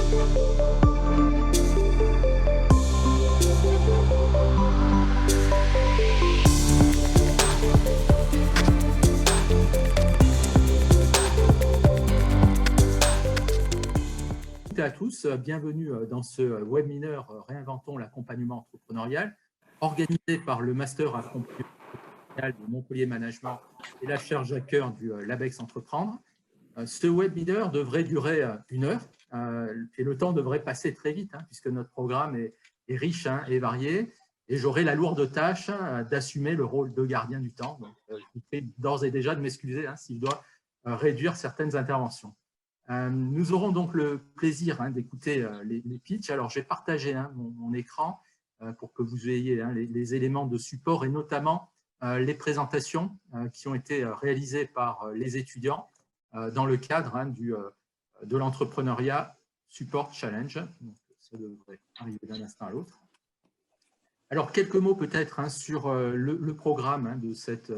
À tous, bienvenue dans ce webinaire Réinventons l'accompagnement entrepreneurial, organisé par le Master Accompagnement de Montpellier Management et la chaire Jacques Coeur du LABEX Entreprendre. Ce webinaire devrait durer 1 heure et le temps devrait passer très vite puisque notre programme est riche et varié, et j'aurai la lourde tâche d'assumer le rôle de gardien du temps. Donc, je vous prie d'ores et déjà de m'excuser si je dois réduire certaines interventions. Nous aurons donc le plaisir d'écouter les pitchs. Alors, je vais partager mon écran pour que vous ayez les éléments de support et notamment les présentations qui ont été réalisées par les étudiants dans le cadre de l'entrepreneuriat Support Challenge. Donc, ça devrait arriver d'un instant à l'autre. Alors, quelques mots peut-être sur le programme de cet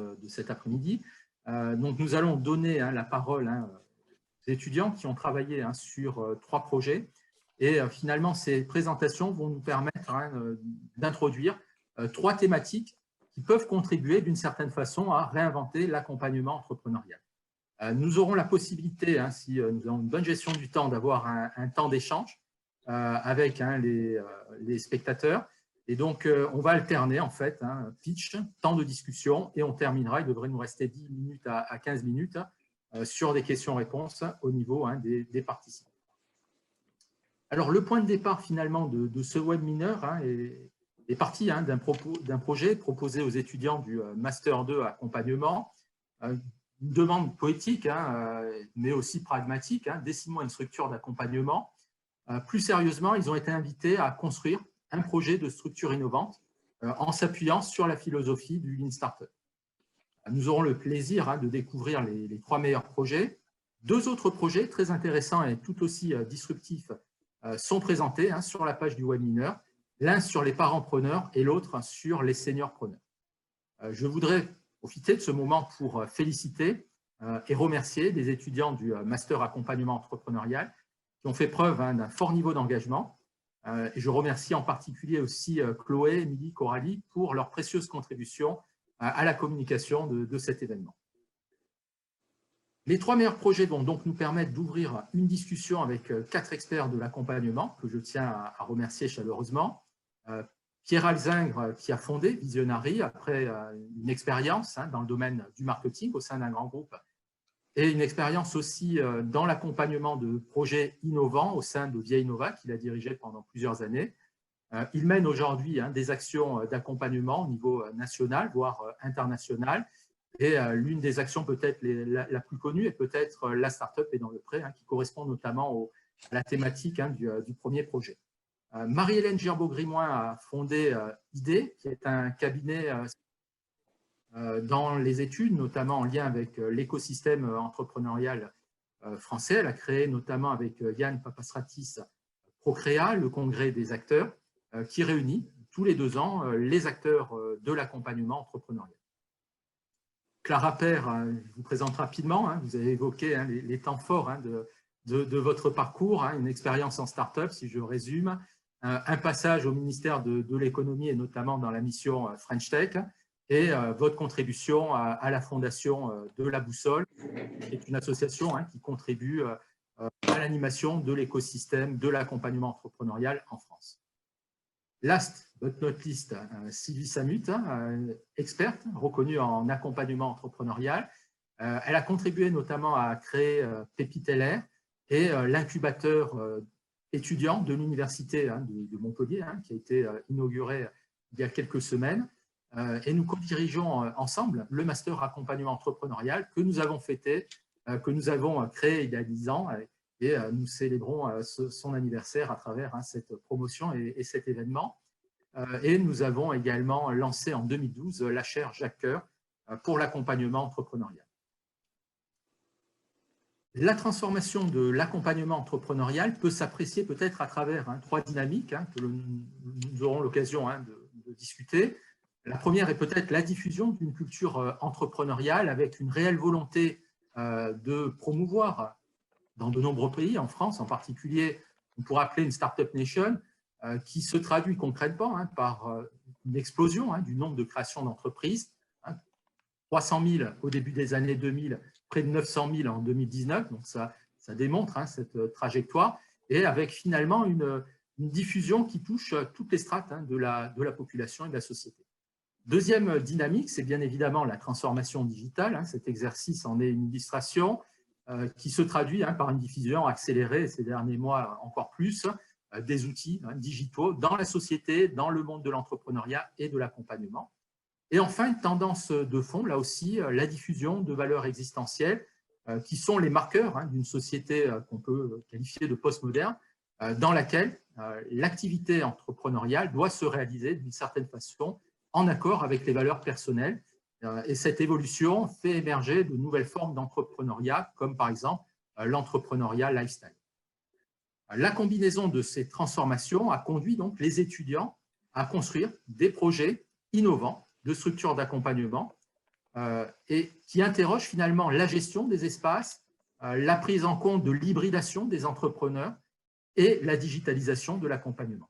après-midi. Donc, nous allons donner la parole aux étudiants qui ont travaillé sur 3 projets. Et finalement, ces présentations vont nous permettre d'introduire 3 thématiques qui peuvent contribuer d'une certaine façon à réinventer l'accompagnement entrepreneurial. Nous aurons la possibilité, si nous avons une bonne gestion du temps, d'avoir un temps d'échange avec les spectateurs. Et donc, on va alterner en fait pitch, temps de discussion, et on terminera, il devrait nous rester 10 minutes à 15 minutes sur des questions-réponses au niveau des participants. Alors, le point de départ finalement de ce webinaire est parti d'un projet proposé aux étudiants du Master 2 accompagnement, une demande poétique, mais aussi pragmatique, dessinons une structure d'accompagnement. Plus sérieusement, ils ont été invités à construire un projet de structure innovante en s'appuyant sur la philosophie du Lean Startup. Nous aurons le plaisir de découvrir les 3 meilleurs projets. 2 autres projets très intéressants et tout aussi disruptifs sont présentés sur la page du webinaire, l'un sur les parents preneurs et l'autre sur les seniors preneurs. Je voudrais profiter de ce moment pour féliciter et remercier des étudiants du Master Accompagnement Entrepreneurial qui ont fait preuve d'un fort niveau d'engagement. Et je remercie en particulier aussi Chloé, Émilie, Coralie pour leur précieuse contribution à la communication de cet événement. Les 3 meilleurs projets vont donc nous permettre d'ouvrir une discussion avec 4 experts de l'accompagnement que je tiens à remercier chaleureusement. Pierre Alzingre qui a fondé Visionary après une expérience dans le domaine du marketing au sein d'un grand groupe et une expérience aussi dans l'accompagnement de projets innovants au sein de Via Innova qu'il a dirigé pendant plusieurs années. Il mène aujourd'hui des actions d'accompagnement au niveau national, voire international. Et l'une des actions peut-être la plus connue est peut-être la start-up et dans le prêt, qui correspond notamment à la thématique du premier projet. Marie-Hélène Gerbeau-Grimoin a fondé IDEE, qui est un cabinet dans les études, notamment en lien avec l'écosystème entrepreneurial français. Elle a créé notamment avec Yann Papastratis Procréa, le congrès des acteurs, qui réunit tous les 2 ans les acteurs de l'accompagnement entrepreneurial. Clara Père, je vous présente rapidement, vous avez évoqué les temps forts de votre parcours, une expérience en start-up, si je résume, un passage au ministère de l'économie et notamment dans la mission French Tech, et votre contribution à la fondation de La Boussole, qui est une association qui contribue à l'animation de l'écosystème de l'accompagnement entrepreneurial en France. Last but not least, Sylvie Samut, experte reconnue en accompagnement entrepreneurial. Elle a contribué notamment à créer Pépite LR et l'incubateur étudiant de l'université de Montpellier, qui a été inauguré il y a quelques semaines. Et nous co-dirigeons ensemble le Master Accompagnement Entrepreneurial que nous avons fêté, que nous avons créé il y a 10 ans. Et nous célébrons son anniversaire à travers cette promotion et cet événement. Et nous avons également lancé en 2012 la chaire Jacques Coeur pour l'accompagnement entrepreneurial. La transformation de l'accompagnement entrepreneurial peut s'apprécier peut-être à travers 3 dynamiques que nous aurons l'occasion de discuter. La première est peut-être la diffusion d'une culture entrepreneuriale avec une réelle volonté de promouvoir dans de nombreux pays, en France en particulier, on pourrait appeler une Startup Nation, qui se traduit concrètement par une explosion du nombre de créations d'entreprises. 300 000 au début des années 2000, près de 900 000 en 2019, donc ça démontre cette trajectoire, et avec finalement une diffusion qui touche toutes les strates de la population et de la société. Deuxième dynamique, c'est bien évidemment la transformation digitale. Cet exercice en est une illustration qui se traduit par une diffusion accélérée ces derniers mois encore plus des outils digitaux dans la société, dans le monde de l'entrepreneuriat et de l'accompagnement. Et enfin, une tendance de fond, là aussi, la diffusion de valeurs existentielles qui sont les marqueurs d'une société qu'on peut qualifier de postmoderne, dans laquelle l'activité entrepreneuriale doit se réaliser d'une certaine façon en accord avec les valeurs personnelles. Et cette évolution fait émerger de nouvelles formes d'entrepreneuriat, comme par exemple l'entrepreneuriat lifestyle. La combinaison de ces transformations a conduit donc les étudiants à construire des projets innovants de structures d'accompagnement et qui interrogent finalement la gestion des espaces, la prise en compte de l'hybridation des entrepreneurs et la digitalisation de l'accompagnement.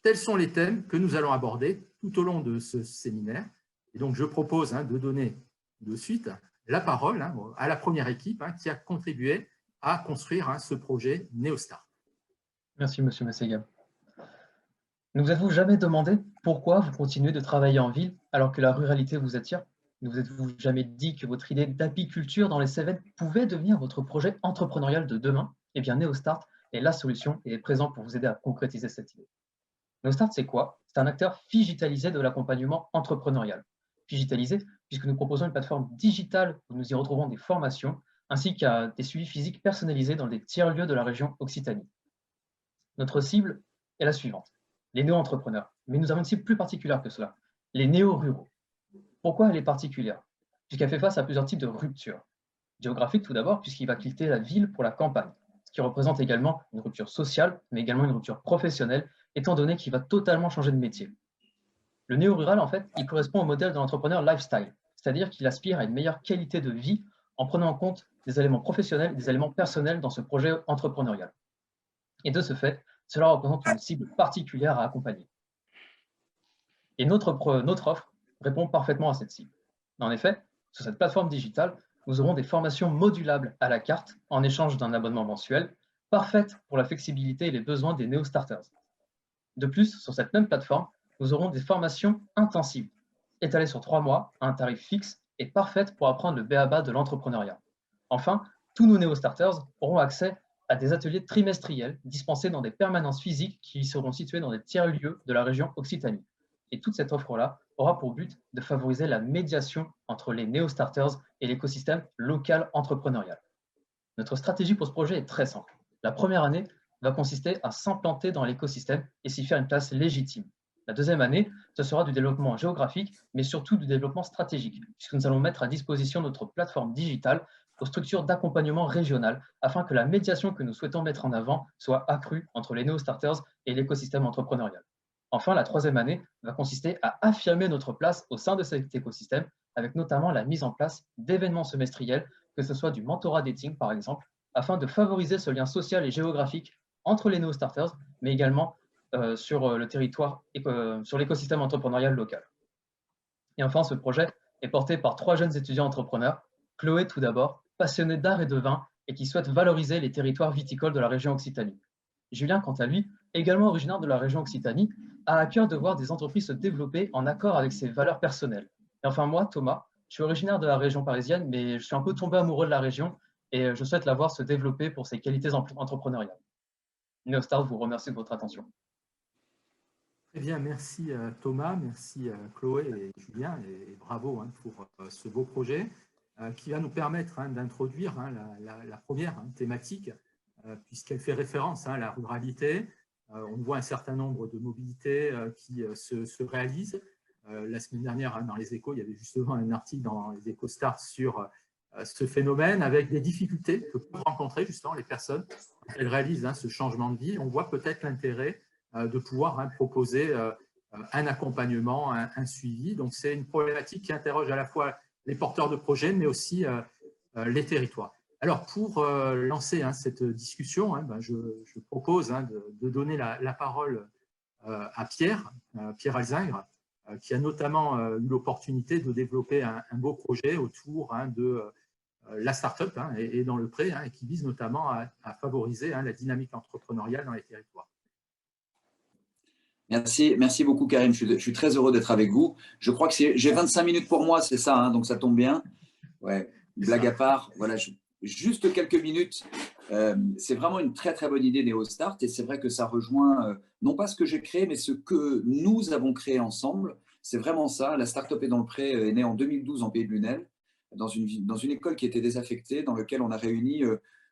Tels sont les thèmes que nous allons aborder tout au long de ce séminaire. Et donc, je propose de donner de suite la parole à la première équipe qui a contribué à construire ce projet NeoStart. Merci, Monsieur Massega. Ne vous êtes-vous jamais demandé pourquoi vous continuez de travailler en ville alors que la ruralité vous attire? Ne vous êtes-vous jamais dit que votre idée d'apiculture dans les Cévennes pouvait devenir votre projet entrepreneurial de demain? Eh bien, NeoStart est la solution et est présent pour vous aider à concrétiser cette idée. NeoStart, c'est quoi? C'est un acteur digitalisé de l'accompagnement entrepreneurial. Digitalisé, puisque nous proposons une plateforme digitale où nous y retrouvons des formations, ainsi qu'à des suivis physiques personnalisés dans des tiers-lieux de la région Occitanie. Notre cible est la suivante, les néo-entrepreneurs. Mais nous avons une cible plus particulière que cela, les néo-ruraux. Pourquoi elle est particulière? Puisqu'elle fait face à plusieurs types de ruptures. Géographique tout d'abord, puisqu'il va quitter la ville pour la campagne, ce qui représente également une rupture sociale, mais également une rupture professionnelle, étant donné qu'il va totalement changer de métier. Le néo-rural, en fait, il correspond au modèle de l'entrepreneur lifestyle, c'est-à-dire qu'il aspire à une meilleure qualité de vie en prenant en compte des éléments professionnels et des éléments personnels dans ce projet entrepreneurial. Et de ce fait, cela représente une cible particulière à accompagner. Et notre offre répond parfaitement à cette cible. En effet, sur cette plateforme digitale, nous aurons des formations modulables à la carte en échange d'un abonnement mensuel, parfaites pour la flexibilité et les besoins des néo-starters. De plus, sur cette même plateforme, nous aurons des formations intensives, étalées sur 3 mois, à un tarif fixe et parfaites pour apprendre le b.a.-ba de l'entrepreneuriat. Enfin, tous nos néo-starters auront accès à des ateliers trimestriels dispensés dans des permanences physiques qui seront situées dans des tiers-lieux de la région Occitanie. Et toute cette offre-là aura pour but de favoriser la médiation entre les néo-starters et l'écosystème local entrepreneurial. Notre stratégie pour ce projet est très simple. La première année va consister à s'implanter dans l'écosystème et s'y faire une place légitime. La deuxième année, ce sera du développement géographique, mais surtout du développement stratégique, puisque nous allons mettre à disposition notre plateforme digitale aux structures d'accompagnement régional, afin que la médiation que nous souhaitons mettre en avant soit accrue entre les néo-starters et l'écosystème entrepreneurial. Enfin, la troisième année va consister à affirmer notre place au sein de cet écosystème, avec notamment la mise en place d'événements semestriels, que ce soit du mentorat dating par exemple, afin de favoriser ce lien social et géographique entre les néo-starters, mais également sur le territoire, sur l'écosystème entrepreneurial local. Et enfin, ce projet est porté par 3 jeunes étudiants entrepreneurs. Chloé, tout d'abord, passionnée d'art et de vin et qui souhaite valoriser les territoires viticoles de la région Occitanie. Julien, quant à lui, également originaire de la région Occitanie, a à cœur de voir des entreprises se développer en accord avec ses valeurs personnelles. Et enfin, moi, Thomas, je suis originaire de la région parisienne, mais je suis un peu tombé amoureux de la région et je souhaite la voir se développer pour ses qualités entrepreneuriales. NeoStart vous remercie de votre attention. Très bien, merci Thomas, merci Chloé et Julien, et bravo pour ce beau projet qui va nous permettre d'introduire la première thématique, puisqu'elle fait référence à la ruralité. On voit un certain nombre de mobilités qui se réalisent. La semaine dernière, dans les Échos, il y avait justement un article dans les Échos Start sur ce phénomène, avec des difficultés que peuvent rencontrer justement les personnes quand elles réalisent ce changement de vie. On voit peut-être l'intérêt de pouvoir proposer un accompagnement, un suivi. Donc, c'est une problématique qui interroge à la fois les porteurs de projets, mais aussi les territoires. Alors, pour lancer cette discussion, je propose de donner la parole à Pierre Alzingre, qui a notamment eu l'opportunité de développer un beau projet autour de la start-up et dans le prêt, et qui vise notamment à favoriser la dynamique entrepreneuriale dans les territoires. Merci beaucoup Karim, je suis très heureux d'être avec vous. Je crois que j'ai 25 minutes pour moi, c'est ça, donc ça tombe bien. Ouais, blague à part, voilà, juste quelques minutes. C'est vraiment une très très bonne idée NeoStart, et c'est vrai que ça rejoint non pas ce que j'ai créé, mais ce que nous avons créé ensemble. C'est vraiment ça. La start-up est dans le prêt est née en 2012 en Pays de Lunel, dans une école qui était désaffectée, dans laquelle on a réuni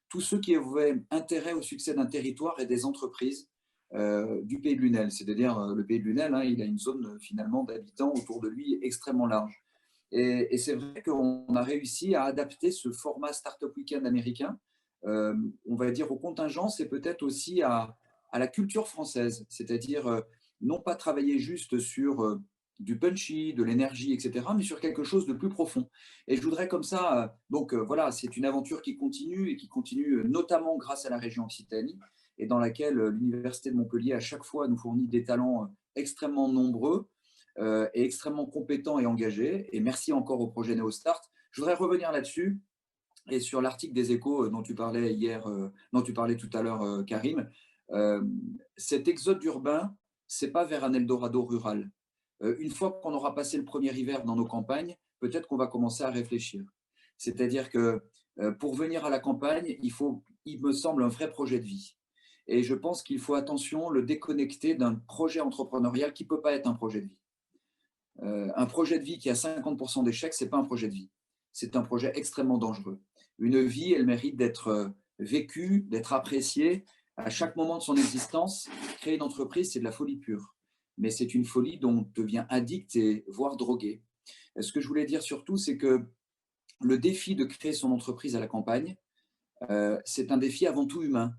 tous ceux qui avaient intérêt au succès d'un territoire et des entreprises du Pays de Lunel. C'est-à-dire le Pays de Lunel, il a une zone finalement d'habitants autour de lui extrêmement large. Et c'est vrai qu'on a réussi à adapter ce format Startup Weekend américain, on va dire, aux contingences et peut-être aussi à la culture française. C'est-à-dire non pas travailler juste sur du punchy, de l'énergie, etc., mais sur quelque chose de plus profond. Et je voudrais comme ça, voilà, c'est une aventure qui continue et qui continue notamment grâce à la région Occitanie, et dans laquelle l'Université de Montpellier à chaque fois nous fournit des talents extrêmement nombreux et extrêmement compétents et engagés. Et merci encore au projet NeoStart. Je voudrais revenir là-dessus et sur l'article des Échos dont tu parlais dont tu parlais tout à l'heure, Karim. Cet exode urbain, c'est pas vers un Eldorado rural. Une fois qu'on aura passé le premier hiver dans nos campagnes, peut-être qu'on va commencer à réfléchir. C'est-à-dire que pour venir à la campagne, il me semble, un vrai projet de vie. Et je pense qu'il faut, attention, le déconnecter d'un projet entrepreneurial qui ne peut pas être un projet de vie. Un projet de vie qui a 50% d'échecs, ce n'est pas un projet de vie. C'est un projet extrêmement dangereux. Une vie, elle mérite d'être vécue, d'être appréciée à chaque moment de son existence. Créer une entreprise, c'est de la folie pure. Mais c'est une folie dont on devient addict et voire drogué. Ce que je voulais dire surtout, c'est que le défi de créer son entreprise à la campagne, c'est un défi avant tout humain.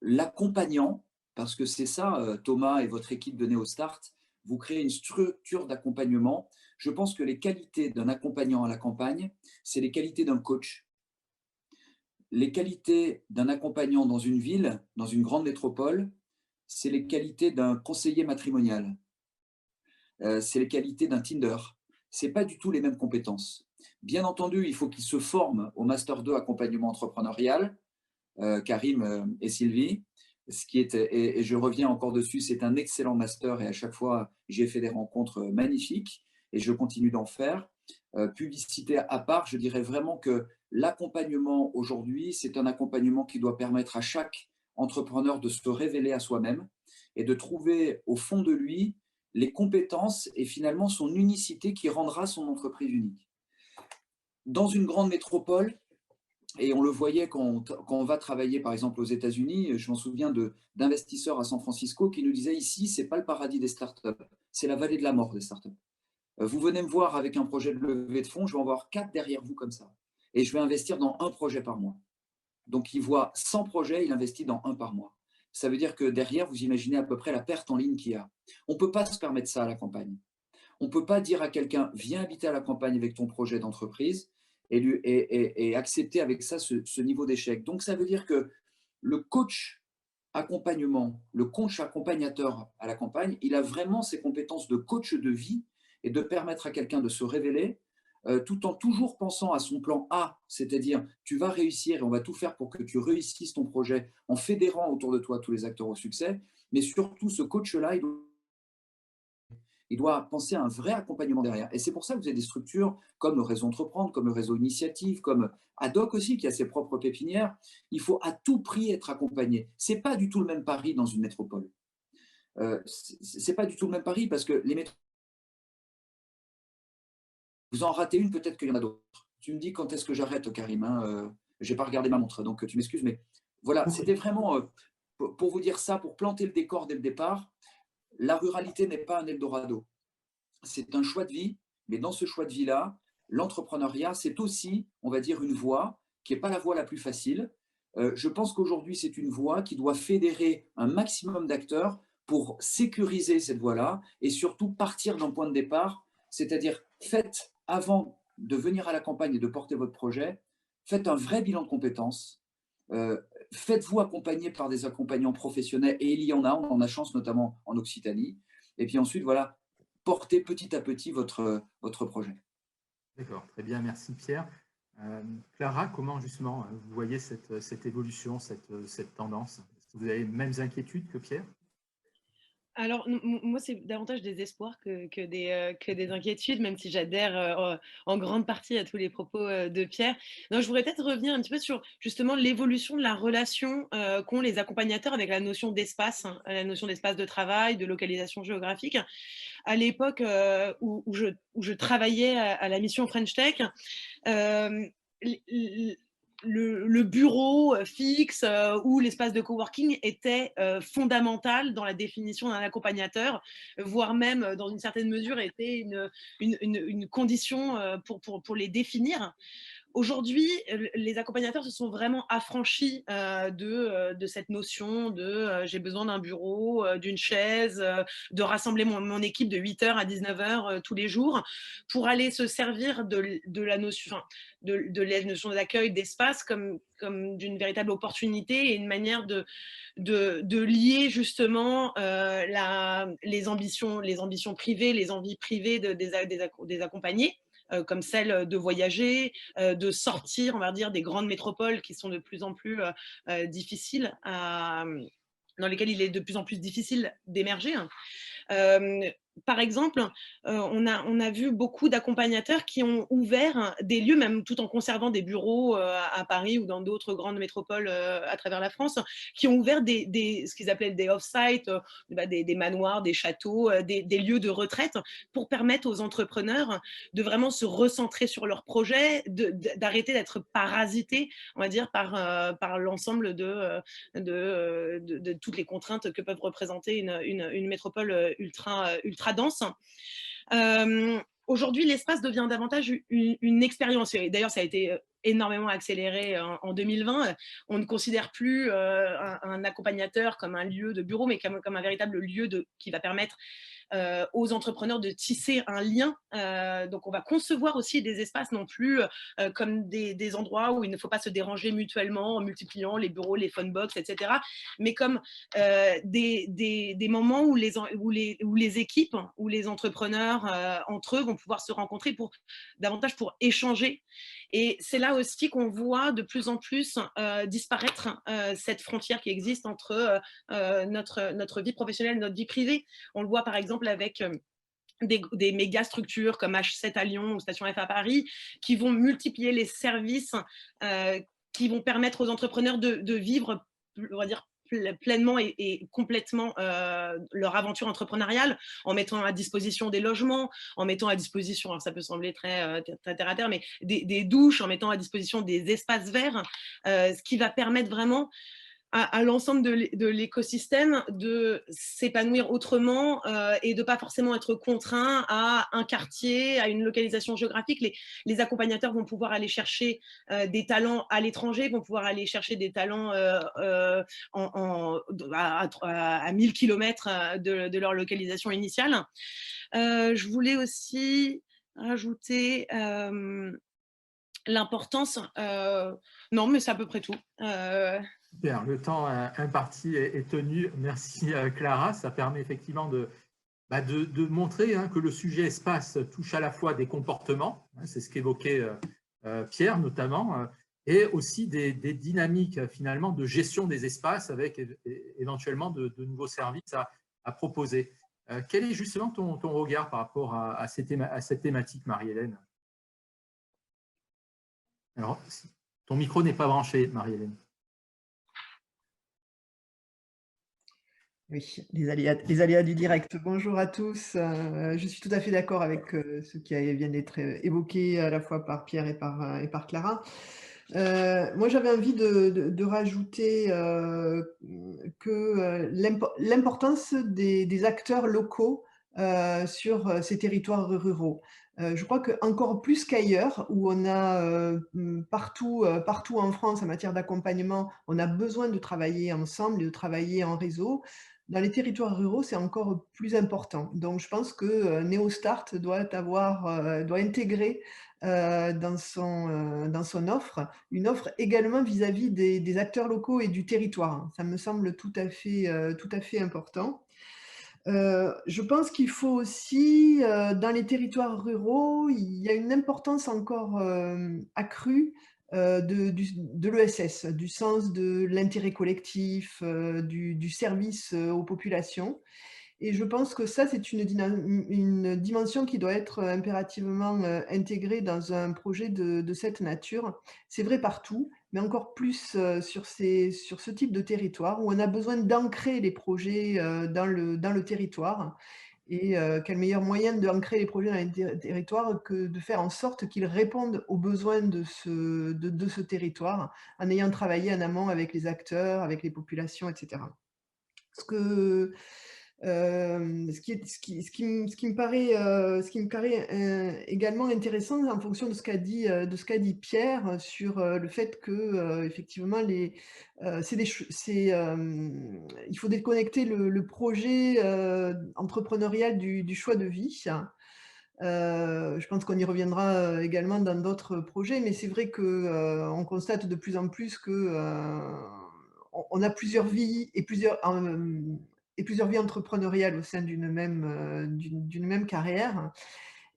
L'accompagnant, parce que c'est ça, Thomas et votre équipe de NeoStart, vous créez une structure d'accompagnement. Je pense que les qualités d'un accompagnant à la campagne, c'est les qualités d'un coach. Les qualités d'un accompagnant dans une ville, dans une grande métropole, c'est les qualités d'un conseiller matrimonial. C'est les qualités d'un Tinder. Ce n'est pas du tout les mêmes compétences. Bien entendu, il faut qu'ils se forment au Master 2 accompagnement entrepreneurial, Karim et Sylvie. Et je reviens encore dessus, c'est un excellent master et à chaque fois, j'ai fait des rencontres magnifiques et je continue d'en faire. Publicité à part, je dirais vraiment que l'accompagnement aujourd'hui, c'est un accompagnement qui doit permettre à chaque entrepreneur de se révéler à soi-même et de trouver au fond de lui les compétences et finalement son unicité qui rendra son entreprise unique. Dans une grande métropole, et on le voyait quand on va travailler, par exemple, aux États-Unis, je m'en souviens d'investisseurs à San Francisco qui nous disaient ici, ce n'est pas le paradis des startups, c'est la vallée de la mort des startups. Vous venez me voir avec un projet de levée de fonds, je vais en avoir 4 derrière vous comme ça. Et je vais investir dans un projet par mois. Donc, il voit 100 projets, il investit dans un par mois. Ça veut dire que derrière, vous imaginez à peu près la perte en ligne qu'il y a. On ne peut pas se permettre ça à la campagne. On ne peut pas dire à quelqu'un, viens habiter à la campagne avec ton projet d'entreprise et accepter avec ça ce niveau d'échec. Donc, ça veut dire que le coach accompagnement, le coach accompagnateur à la campagne, il a vraiment ses compétences de coach de vie et de permettre à quelqu'un de se révéler tout en toujours pensant à son plan A, c'est-à-dire tu vas réussir et on va tout faire pour que tu réussisses ton projet en fédérant autour de toi tous les acteurs au succès, mais surtout ce coach-là, il doit penser à un vrai accompagnement derrière. Et c'est pour ça que vous avez des structures comme le réseau Entreprendre, comme le réseau Initiative, comme Adoc aussi, qui a ses propres pépinières. Il faut à tout prix être accompagné. Ce n'est pas du tout le même pari dans une métropole. Ce n'est pas du tout le même pari parce que les métropoles, vous en ratez une, peut-être qu'il y en a d'autres. Tu me dis quand est-ce que j'arrête, Karim, je n'ai pas regardé ma montre, donc tu m'excuses, mais voilà, c'était vraiment pour vous dire ça, pour planter le décor dès le départ. La ruralité n'est pas un Eldorado. C'est un choix de vie, mais dans ce choix de vie-là, l'entrepreneuriat, c'est aussi, on va dire, une voie qui n'est pas la voie la plus facile. Je pense qu'aujourd'hui, c'est une voie qui doit fédérer un maximum d'acteurs pour sécuriser cette voie-là et surtout partir d'un point de départ, c'est-à-dire faites, avant de venir à la campagne et de porter votre projet, faites un vrai bilan de compétences, faites-vous accompagner par des accompagnants professionnels, et il y en a, on en a chance notamment en Occitanie. Et puis ensuite, voilà, portez petit à petit votre projet. D'accord, très bien, merci Pierre. Clara, comment justement vous voyez cette évolution, cette tendance? Est-ce que vous avez les mêmes inquiétudes que Pierre? Alors, moi, c'est davantage des espoirs que des inquiétudes, même si j'adhère en grande partie à tous les propos de Pierre. Non, je voudrais peut-être revenir un petit peu sur justement l'évolution de la relation qu'ont les accompagnateurs avec la notion d'espace, hein, la notion d'espace de travail, de localisation géographique. À l'époque où je travaillais à la mission French Tech, euh, le bureau fixe ou l'espace de coworking était fondamental dans la définition d'un accompagnateur, voire même dans une certaine mesure était une condition pour les définir. Aujourd'hui, les accompagnateurs se sont vraiment affranchis de cette notion de j'ai besoin d'un bureau, d'une chaise, de rassembler mon équipe de 8h à 19h tous les jours pour aller se servir de la notion, de la notion d'accueil, d'espace comme d'une véritable opportunité et une manière de lier justement les ambitions privées, les envies privées des accompagnés, comme celle de voyager, de sortir, on va dire, des grandes métropoles qui sont de plus en plus difficiles, dans lesquelles il est de plus en plus difficile d'émerger. Par exemple, on a vu beaucoup d'accompagnateurs qui ont ouvert des lieux, même tout en conservant des bureaux à Paris ou dans d'autres grandes métropoles à travers la France, qui ont ouvert ce qu'ils appelaient des off-site, des manoirs, des châteaux, des lieux de retraite pour permettre aux entrepreneurs de vraiment se recentrer sur leur projet, d'arrêter d'être parasités, on va dire, par l'ensemble de toutes les contraintes que peuvent représenter une métropole ultra dense. Aujourd'hui, l'espace devient davantage une expérience. Et d'ailleurs, ça a été énormément accéléré en 2020. On ne considère plus un accompagnateur comme un lieu de bureau, mais comme un véritable lieu qui va permettre aux entrepreneurs de tisser un lien. Donc, on va concevoir aussi des espaces non plus comme des endroits où il ne faut pas se déranger mutuellement en multipliant les bureaux, les phone box, etc. Mais comme des moments où les équipes, où les entrepreneurs entre eux vont pouvoir se rencontrer davantage pour échanger. Et c'est là aussi qu'on voit de plus en plus disparaître cette frontière qui existe entre notre vie professionnelle et notre vie privée. On le voit par exemple avec des méga structures comme H7 à Lyon ou Station F à Paris qui vont multiplier les services qui vont permettre aux entrepreneurs de vivre, on va dire, pleinement et complètement leur aventure entrepreneuriale en mettant à disposition des logements, en mettant à disposition, alors ça peut sembler très terre à terre, mais des douches, en mettant à disposition des espaces verts, ce qui va permettre vraiment à l'ensemble de l'écosystème de s'épanouir autrement et de pas forcément être contraint à un quartier, à une localisation géographique. Les accompagnateurs vont pouvoir aller chercher des talents à l'étranger, vont pouvoir aller chercher des talents à 1000 km de leur localisation initiale. Je voulais aussi rajouter l'importance, non mais c'est à peu près tout. Super, le temps imparti est tenu. Merci Clara. Ça permet effectivement de montrer que le sujet espace touche à la fois des comportements, c'est ce qu'évoquait Pierre notamment, et aussi des dynamiques finalement de gestion des espaces avec éventuellement de nouveaux services à proposer. Quel est justement ton regard par rapport à cette thématique, Marie-Hélène? Alors, ton micro n'est pas branché, Marie-Hélène. Oui, les aléas du direct. Bonjour à tous. Je suis tout à fait d'accord avec ce qui vient d'être évoqué à la fois par Pierre et par Clara. Moi, j'avais envie de rajouter que l'importance des acteurs locaux sur ces territoires ruraux. Je crois qu'encore plus qu'ailleurs, où on a partout en France en matière d'accompagnement, on a besoin de travailler ensemble et de travailler en réseau. dans les territoires ruraux, c'est encore plus important. Donc, je pense que NeoStart doit intégrer dans son offre, une offre également vis-à-vis des acteurs locaux et du territoire. Ça me semble tout à fait important. Je pense qu'il faut aussi, dans les territoires ruraux, il y a une importance encore accrue de l'ESS, du sens de l'intérêt collectif, du service aux populations. Et je pense que ça, c'est une dimension qui doit être impérativement intégrée dans un projet de cette nature. C'est vrai partout, mais encore plus sur ce type de territoire où on a besoin d'ancrer les projets dans le territoire. Et quel meilleur moyen d'ancrer les projets dans les territoires que de faire en sorte qu'ils répondent aux besoins de ce territoire en ayant travaillé en amont avec les acteurs, avec les populations, etc. Ce qui me paraît également intéressant en fonction de ce qu'a dit Pierre sur le fait que effectivement il faut déconnecter le projet entrepreneurial du choix de vie. Je pense qu'on y reviendra également dans d'autres projets, mais c'est vrai que on constate de plus en plus que on a plusieurs vies et plusieurs vies entrepreneuriales au sein d'une même carrière.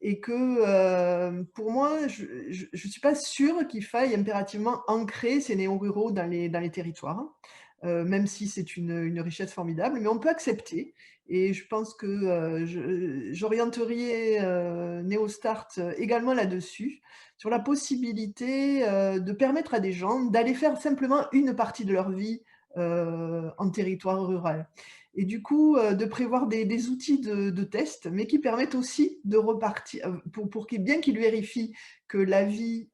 Et que pour moi, je ne suis pas sûre qu'il faille impérativement ancrer ces néo-ruraux dans les territoires, même si c'est une richesse formidable, mais on peut accepter. Et je pense que j'orienterai NeoStart également là-dessus, sur la possibilité de permettre à des gens d'aller faire simplement une partie de leur vie en territoire rural. Et du coup, de prévoir des outils de test, mais qui permettent aussi de repartir, bien qu'ils vérifient que la vie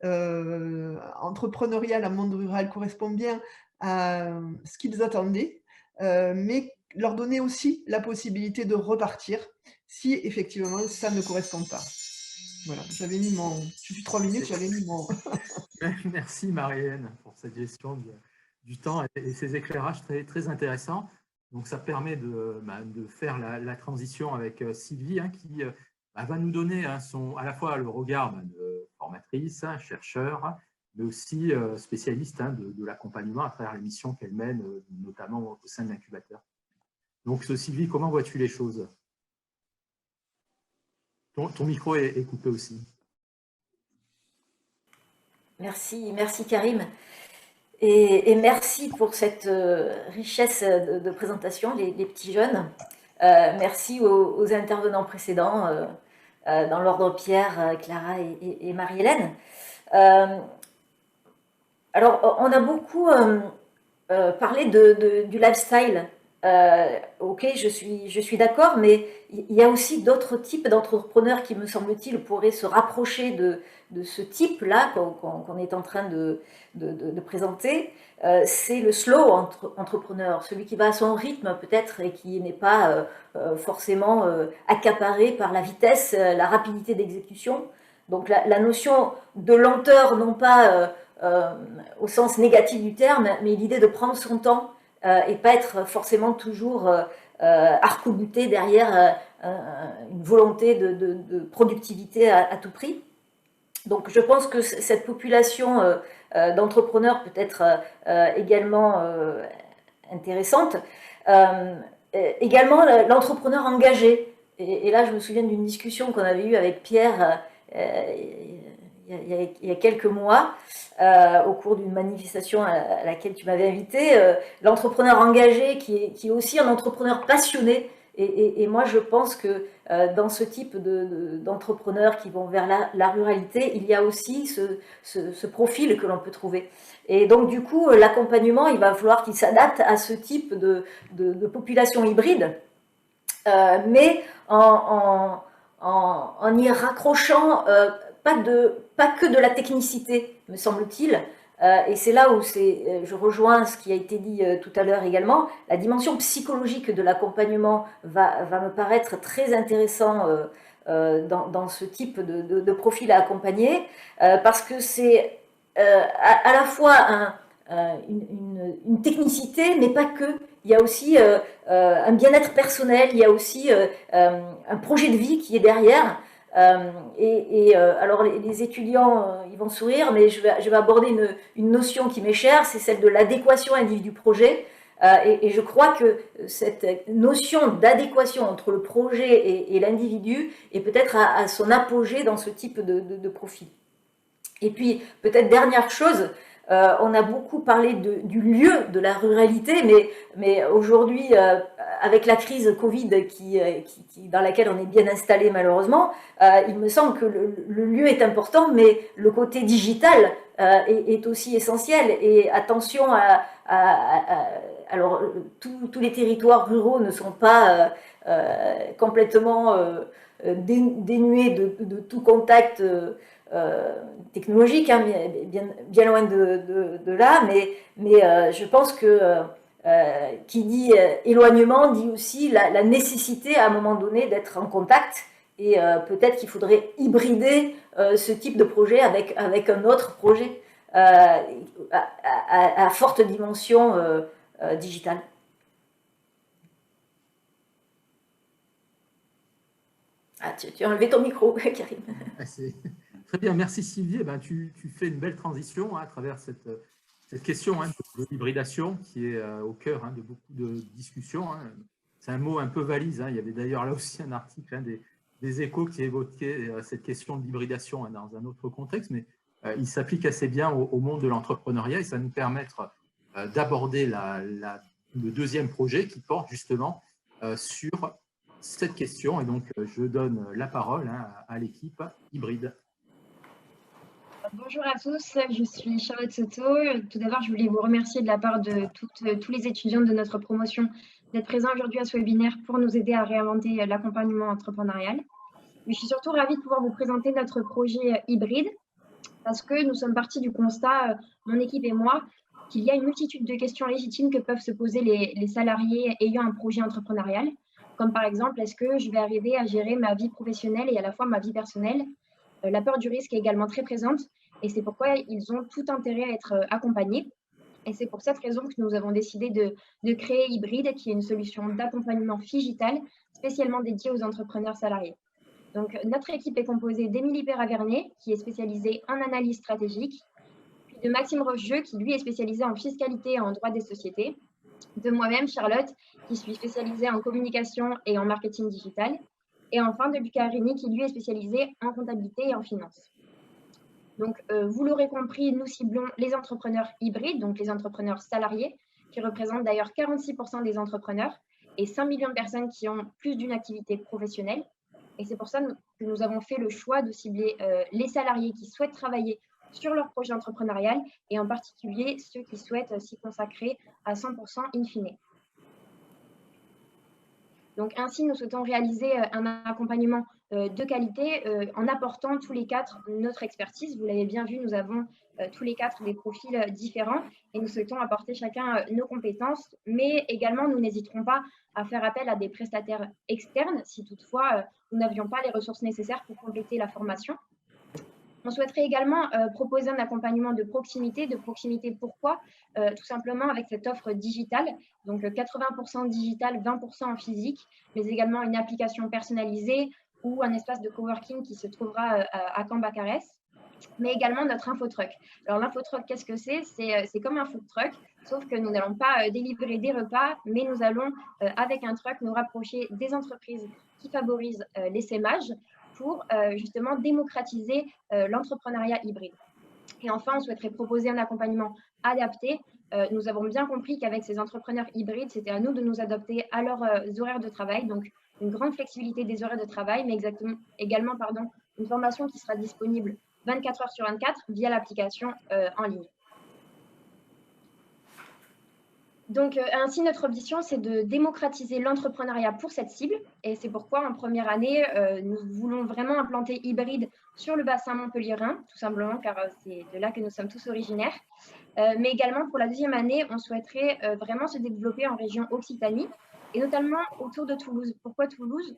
entrepreneuriale en monde rural correspond bien à ce qu'ils attendaient, mais leur donner aussi la possibilité de repartir si effectivement ça ne correspond pas. Voilà, je suis 3 minutes, j'avais mis mon... Merci Marie-Hélène pour cette gestion du temps et ces éclairages très, très intéressants. Donc, ça permet de faire la transition avec Sylvie, qui va nous donner à la fois le regard de formatrice, chercheur, mais aussi spécialiste de l'accompagnement à travers les missions qu'elle mène, notamment au sein de l'incubateur. Donc, Sylvie, comment vois-tu les choses? Ton micro est coupé aussi. Merci Karim. Et merci pour cette richesse de présentation, les petits jeunes. Merci aux intervenants précédents, dans l'ordre Pierre, Clara et Marie-Hélène. Alors, on a beaucoup parlé du lifestyle. Ok, je suis d'accord, mais il y a aussi d'autres types d'entrepreneurs qui, me semble-t-il, pourraient se rapprocher de ce type-là qu'on est en train de présenter. C'est le slow entrepreneur, celui qui va à son rythme peut-être et qui n'est pas forcément accaparé par la vitesse, la rapidité d'exécution. Donc la notion de lenteur, non pas au sens négatif du terme, mais l'idée de prendre son temps et pas être forcément toujours arc-bouté derrière une volonté de productivité à tout prix. Donc je pense que cette population d'entrepreneurs peut être également intéressante. Également l'entrepreneur engagé. Et là, je me souviens d'une discussion qu'on avait eue avec Pierre il y a quelques mois, au cours d'une manifestation à laquelle tu m'avais invité, l'entrepreneur engagé qui est aussi un entrepreneur passionné. Et moi, je pense que dans ce type d'entrepreneurs qui vont vers la ruralité, il y a aussi ce profil que l'on peut trouver. Et donc, du coup, l'accompagnement, il va falloir qu'il s'adapte à ce type de population hybride, mais en y raccrochant pas que de la technicité, me semble-t-il. Et c'est là où je rejoins ce qui a été dit tout à l'heure également. La dimension psychologique de l'accompagnement va me paraître très intéressant dans ce type de profil à accompagner, parce que c'est à la fois une technicité, mais pas que. il y a aussi un bien-être personnel, il y a aussi un projet de vie qui est derrière. Alors les étudiants, ils vont sourire, mais je vais aborder une notion qui m'est chère, c'est celle de l'adéquation individu-projet. Et je crois que cette notion d'adéquation entre le projet et l'individu est peut-être à son apogée dans ce type de profil. Et puis, peut-être dernière chose, on a beaucoup parlé du lieu de la ruralité, mais aujourd'hui, avec la crise Covid dans laquelle on est bien installé malheureusement, il me semble que le lieu est important, mais le côté digital est aussi essentiel. Et attention alors, tous les territoires ruraux ne sont pas complètement dénués de tout contact technologique, hein, bien loin de là, mais je pense que qui dit éloignement dit aussi la nécessité à un moment donné d'être en contact, et peut-être qu'il faudrait hybrider ce type de projet avec un autre projet à forte dimension digitale. Ah, tu as enlevé ton micro, Karim. Très bien, merci Sylvie. Eh ben, tu fais une belle transition à travers cette question de l'hybridation qui est au cœur de beaucoup de discussions. C'est un mot un peu valise. Il y avait d'ailleurs là aussi un article des Échos qui évoquait cette question de l'hybridation dans un autre contexte, mais il s'applique assez bien au monde de l'entrepreneuriat et ça va nous permettre d'aborder le deuxième projet qui porte justement sur cette question. Et donc, je donne la parole à l'équipe hybride. Bonjour à tous, je suis Charlotte Soto. Tout d'abord, je voulais vous remercier de la part de tous les étudiants de notre promotion d'être présents aujourd'hui à ce webinaire pour nous aider à réinventer l'accompagnement entrepreneurial. Mais je suis surtout ravie de pouvoir vous présenter notre projet hybride parce que nous sommes partis du constat, mon équipe et moi, qu'il y a une multitude de questions légitimes que peuvent se poser les salariés ayant un projet entrepreneurial, comme par exemple, est-ce que je vais arriver à gérer ma vie professionnelle et à la fois ma vie personnelle? La peur du risque est également très présente et c'est pourquoi ils ont tout intérêt à être accompagnés. Et c'est pour cette raison que nous avons décidé de créer Hybride, qui est une solution d'accompagnement digital spécialement dédiée aux entrepreneurs salariés. Donc, notre équipe est composée d'Émilie Perravernet, qui est spécialisée en analyse stratégique, puis de Maxime Rocheux, qui lui est spécialisé en fiscalité et en droit des sociétés, de moi-même, Charlotte, qui suis spécialisée en communication et en marketing digital, et enfin de Lucas Arini, qui lui est spécialisé en comptabilité et en finance. Donc, vous l'aurez compris, nous ciblons les entrepreneurs hybrides, donc les entrepreneurs salariés, qui représentent d'ailleurs 46% des entrepreneurs et 5 millions de personnes qui ont plus d'une activité professionnelle. Et c'est pour ça que nous avons fait le choix de cibler les salariés qui souhaitent travailler sur leur projet entrepreneurial et en particulier ceux qui souhaitent s'y consacrer à 100% in fine. Donc, ainsi, nous souhaitons réaliser un accompagnement de qualité en apportant tous les quatre notre expertise. Vous l'avez bien vu, nous avons tous les quatre des profils différents et nous souhaitons apporter chacun nos compétences, mais également, nous n'hésiterons pas à faire appel à des prestataires externes si toutefois nous n'avions pas les ressources nécessaires pour compléter la formation. On souhaiterait également proposer un accompagnement de proximité. De proximité, pourquoi? Tout simplement avec cette offre digitale, donc 80% digital, 20% en physique, mais également une application personnalisée ou un espace de coworking qui se trouvera à Cambacarès, mais également notre infotruck. Alors l'infotruck, qu'est-ce que c'est? C'est comme un food truck, sauf que nous n'allons pas délivrer des repas, mais nous allons, avec un truck, nous rapprocher des entreprises qui favorisent l'essaimage, pour justement démocratiser l'entrepreneuriat hybride. Et enfin, on souhaiterait proposer un accompagnement adapté. Nous avons bien compris qu'avec ces entrepreneurs hybrides, c'était à nous de nous adapter à leurs horaires de travail, donc une grande flexibilité des horaires de travail, mais également une formation qui sera disponible 24 heures sur 24 via l'application en ligne. Donc, ainsi, notre ambition, c'est de démocratiser l'entrepreneuriat pour cette cible. Et c'est pourquoi, en première année, nous voulons vraiment implanter Hybride sur le bassin montpelliérain, tout simplement, car c'est de là que nous sommes tous originaires. Mais également, pour la deuxième année, on souhaiterait vraiment se développer en région Occitanie, et notamment autour de Toulouse. Pourquoi Toulouse?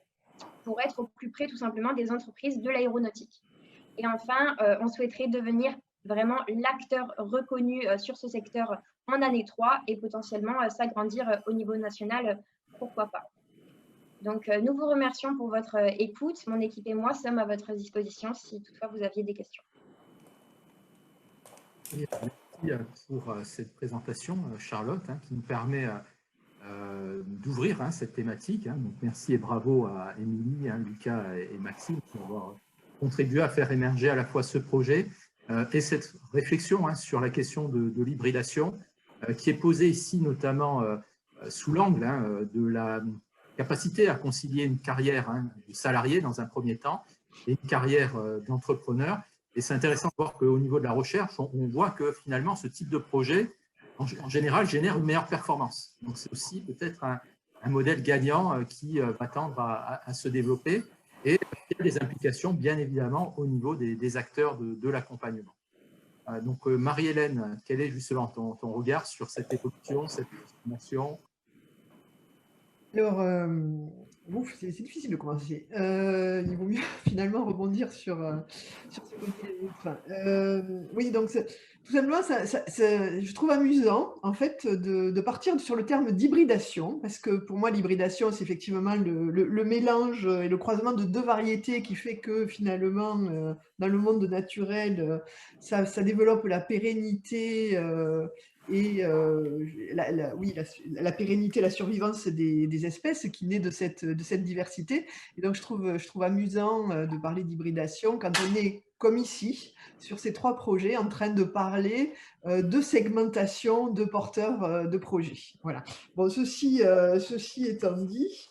Pour être au plus près, tout simplement, des entreprises de l'aéronautique. Et enfin, on souhaiterait devenir vraiment l'acteur reconnu sur ce secteur en année 3 et potentiellement s'agrandir au niveau national, pourquoi pas. Donc, nous vous remercions pour votre écoute. Mon équipe et moi sommes à votre disposition si toutefois vous aviez des questions. Merci pour cette présentation, Charlotte, qui nous permet d'ouvrir cette thématique. Donc, merci et bravo à Émilie, Lucas et Maxime pour avoir contribué à faire émerger à la fois ce projet et cette réflexion sur la question de l'hybridation qui est posée ici notamment sous l'angle de la capacité à concilier une carrière de salarié dans un premier temps et une carrière d'entrepreneur. Et c'est intéressant de voir qu'au niveau de la recherche, on voit que finalement ce type de projet, en général, génère une meilleure performance. Donc c'est aussi peut-être un modèle gagnant qui va tendre à se développer. Et il y a des implications, bien évidemment, au niveau des acteurs de l'accompagnement. Donc Marie-Hélène, quel est justement ton regard sur cette évolution, cette transformation? Alors, c'est difficile de commencer. Il vaut mieux finalement rebondir sur ce côté. Enfin, oui, donc tout simplement, je trouve amusant en fait de partir sur le terme d'hybridation, parce que pour moi, l'hybridation, c'est effectivement le mélange et le croisement de deux variétés qui fait que finalement, dans le monde naturel, ça développe la pérennité. Et la pérennité, la survivance des espèces qui naît de cette diversité. Et donc, je trouve amusant de parler d'hybridation quand on est, comme ici, sur ces 3 projets, en train de parler de segmentation de porteurs de projets. Voilà. Bon, ceci étant dit,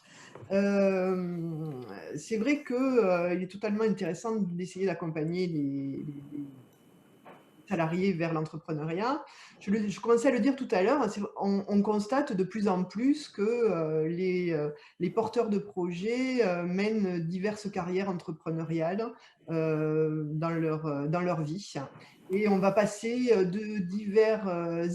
c'est vrai qu'il est totalement intéressant d'essayer d'accompagner les salariés vers l'entrepreneuriat. Je commençais à le dire tout à l'heure, on constate de plus en plus que les porteurs de projets mènent diverses carrières entrepreneuriales dans leur vie. Et on va passer de divers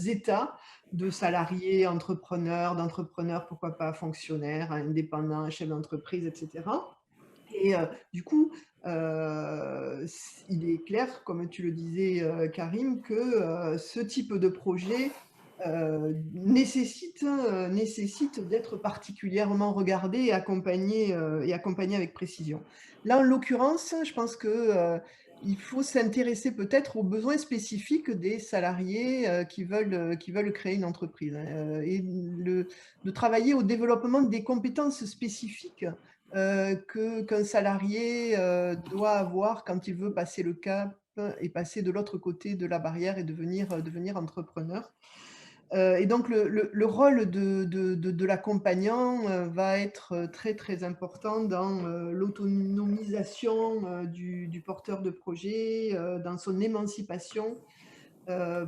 états de salariés, entrepreneurs, d'entrepreneurs, pourquoi pas fonctionnaires, indépendants, chefs d'entreprise, etc. Et du coup, il est clair, comme tu le disais, Karim, que ce type de projet nécessite d'être particulièrement regardé et accompagné avec précision. Là, en l'occurrence, je pense qu'il faut s'intéresser peut-être aux besoins spécifiques des salariés qui veulent créer une entreprise et de travailler au développement des compétences spécifiques qu'un salarié doit avoir quand il veut passer le cap et passer de l'autre côté de la barrière et devenir entrepreneur. Et donc, le rôle de l'accompagnant va être très, très important dans l'autonomisation du porteur de projet, dans son émancipation,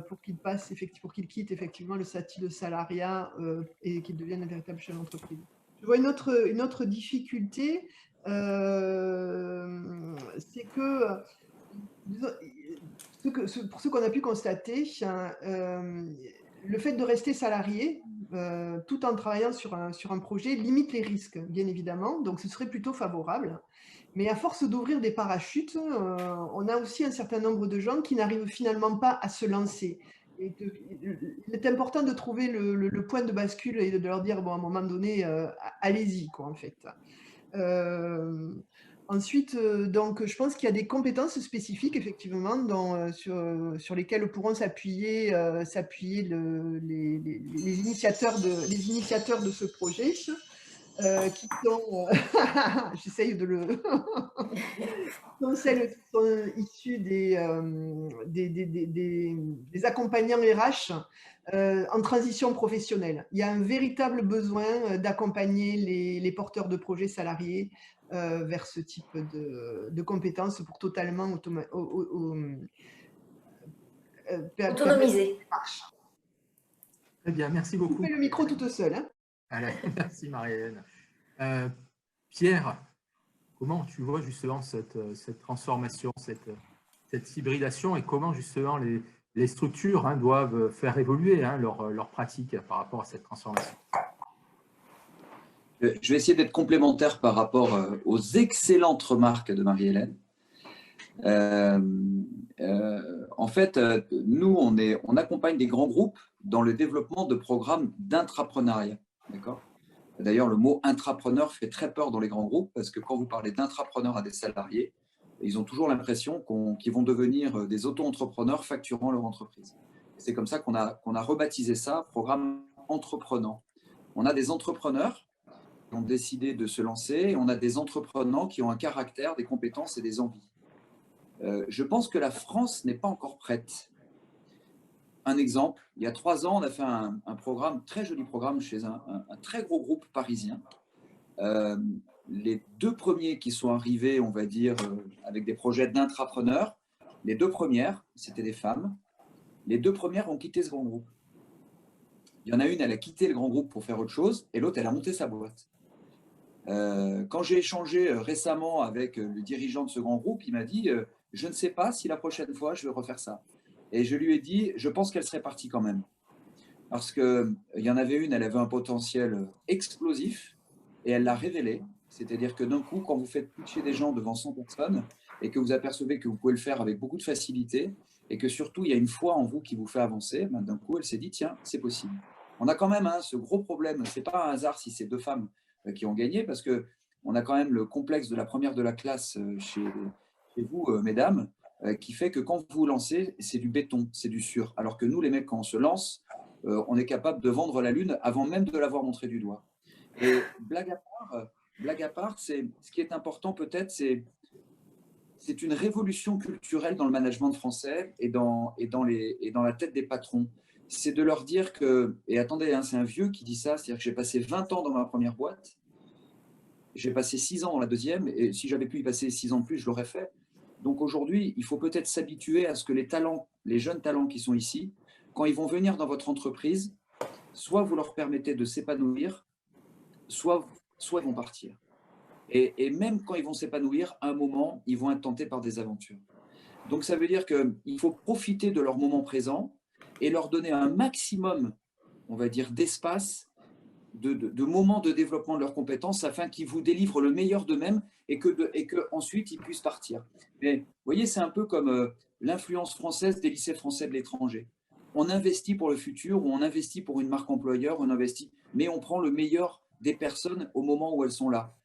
pour qu'il quitte effectivement le statut de salariat et qu'il devienne un véritable chef d'entreprise. Je vois une autre difficulté, c'est que pour ce qu'on a pu constater, le fait de rester salarié tout en travaillant sur un projet limite les risques, bien évidemment, donc ce serait plutôt favorable. Mais à force d'ouvrir des parachutes, on a aussi un certain nombre de gens qui n'arrivent finalement pas à se lancer. Et il est important de trouver le point de bascule et de leur dire, bon, à un moment donné, allez-y, quoi, en fait. Ensuite, donc, je pense qu'il y a des compétences spécifiques, effectivement, sur lesquelles pourront s'appuyer les initiateurs de ce projet, qui sont, j'essaye de le, sont celles qui sont issues des accompagnants RH en transition professionnelle. Il y a un véritable besoin d'accompagner les porteurs de projets salariés vers ce type de compétences pour totalement autonomiser. Très bien, merci beaucoup. Coupez le micro toute seule. Hein. Allez, merci Marie-Hélène. Pierre, comment tu vois justement cette transformation, cette hybridation et comment justement les structures doivent faire évoluer leur pratique par rapport à cette transformation? Je vais essayer d'être complémentaire par rapport aux excellentes remarques de Marie-Hélène. En fait, nous, on accompagne des grands groupes dans le développement de programmes d'intrapreneuriat. D'accord ? D'ailleurs, le mot intrapreneur fait très peur dans les grands groupes parce que quand vous parlez d'intrapreneur à des salariés, ils ont toujours l'impression qu'ils vont devenir des auto-entrepreneurs facturant leur entreprise. C'est comme ça qu'on a rebaptisé ça, programme entreprenant. On a des entrepreneurs qui ont décidé de se lancer et on a des entrepreneurs qui ont un caractère, des compétences et des envies. Je pense que la France n'est pas encore prête. Un exemple, il y a 3 ans, on a fait un programme, très joli programme chez un très gros groupe parisien. Les 2 premiers qui sont arrivés, on va dire, avec des projets d'intrapreneurs, les 2 premières, c'était des femmes. Les 2 premières ont quitté ce grand groupe. Il y en a une, elle a quitté le grand groupe pour faire autre chose, et l'autre, elle a monté sa boîte. Quand j'ai échangé récemment avec le dirigeant de ce grand groupe, il m'a dit « Je ne sais pas si la prochaine fois, je vais refaire ça ». Et je lui ai dit, je pense qu'elle serait partie quand même. Parce qu'il y en avait une, elle avait un potentiel explosif et elle l'a révélé. C'est-à-dire que d'un coup, quand vous faites pitcher des gens devant 100 personnes et que vous apercevez que vous pouvez le faire avec beaucoup de facilité et que surtout, il y a une foi en vous qui vous fait avancer, ben, d'un coup, elle s'est dit, tiens, c'est possible. On a quand même ce gros problème. Ce n'est pas un hasard si c'est 2 femmes qui ont gagné parce qu'on a quand même le complexe de la première de la classe chez vous, mesdames, qui fait que quand vous vous lancez, c'est du béton, c'est du sûr. Alors que nous, les mecs, quand on se lance, on est capable de vendre la lune avant même de l'avoir montré du doigt. Et blague à part, ce qui est important peut-être, c'est une révolution culturelle dans le management français et dans la tête des patrons. C'est de leur dire que, et attendez, hein, c'est un vieux qui dit ça, c'est-à-dire que j'ai passé 20 ans dans ma première boîte, j'ai passé 6 ans dans la deuxième, et si j'avais pu y passer 6 ans de plus, je l'aurais fait. Donc aujourd'hui, il faut peut-être s'habituer à ce que les jeunes talents qui sont ici, quand ils vont venir dans votre entreprise, soit vous leur permettez de s'épanouir, soit ils vont partir. Et même quand ils vont s'épanouir, à un moment, ils vont être tentés par des aventures. Donc ça veut dire qu'il faut profiter de leur moment présent et leur donner un maximum, on va dire, d'espace, de moments de développement de leurs compétences afin qu'ils vous délivrent le meilleur d'eux-mêmes et qu'ensuite ils puissent partir. Mais vous voyez, c'est un peu comme l'influence française des lycées français de l'étranger. On investit pour le futur, ou on investit pour une marque employeur, mais on prend le meilleur des personnes au moment où elles sont là.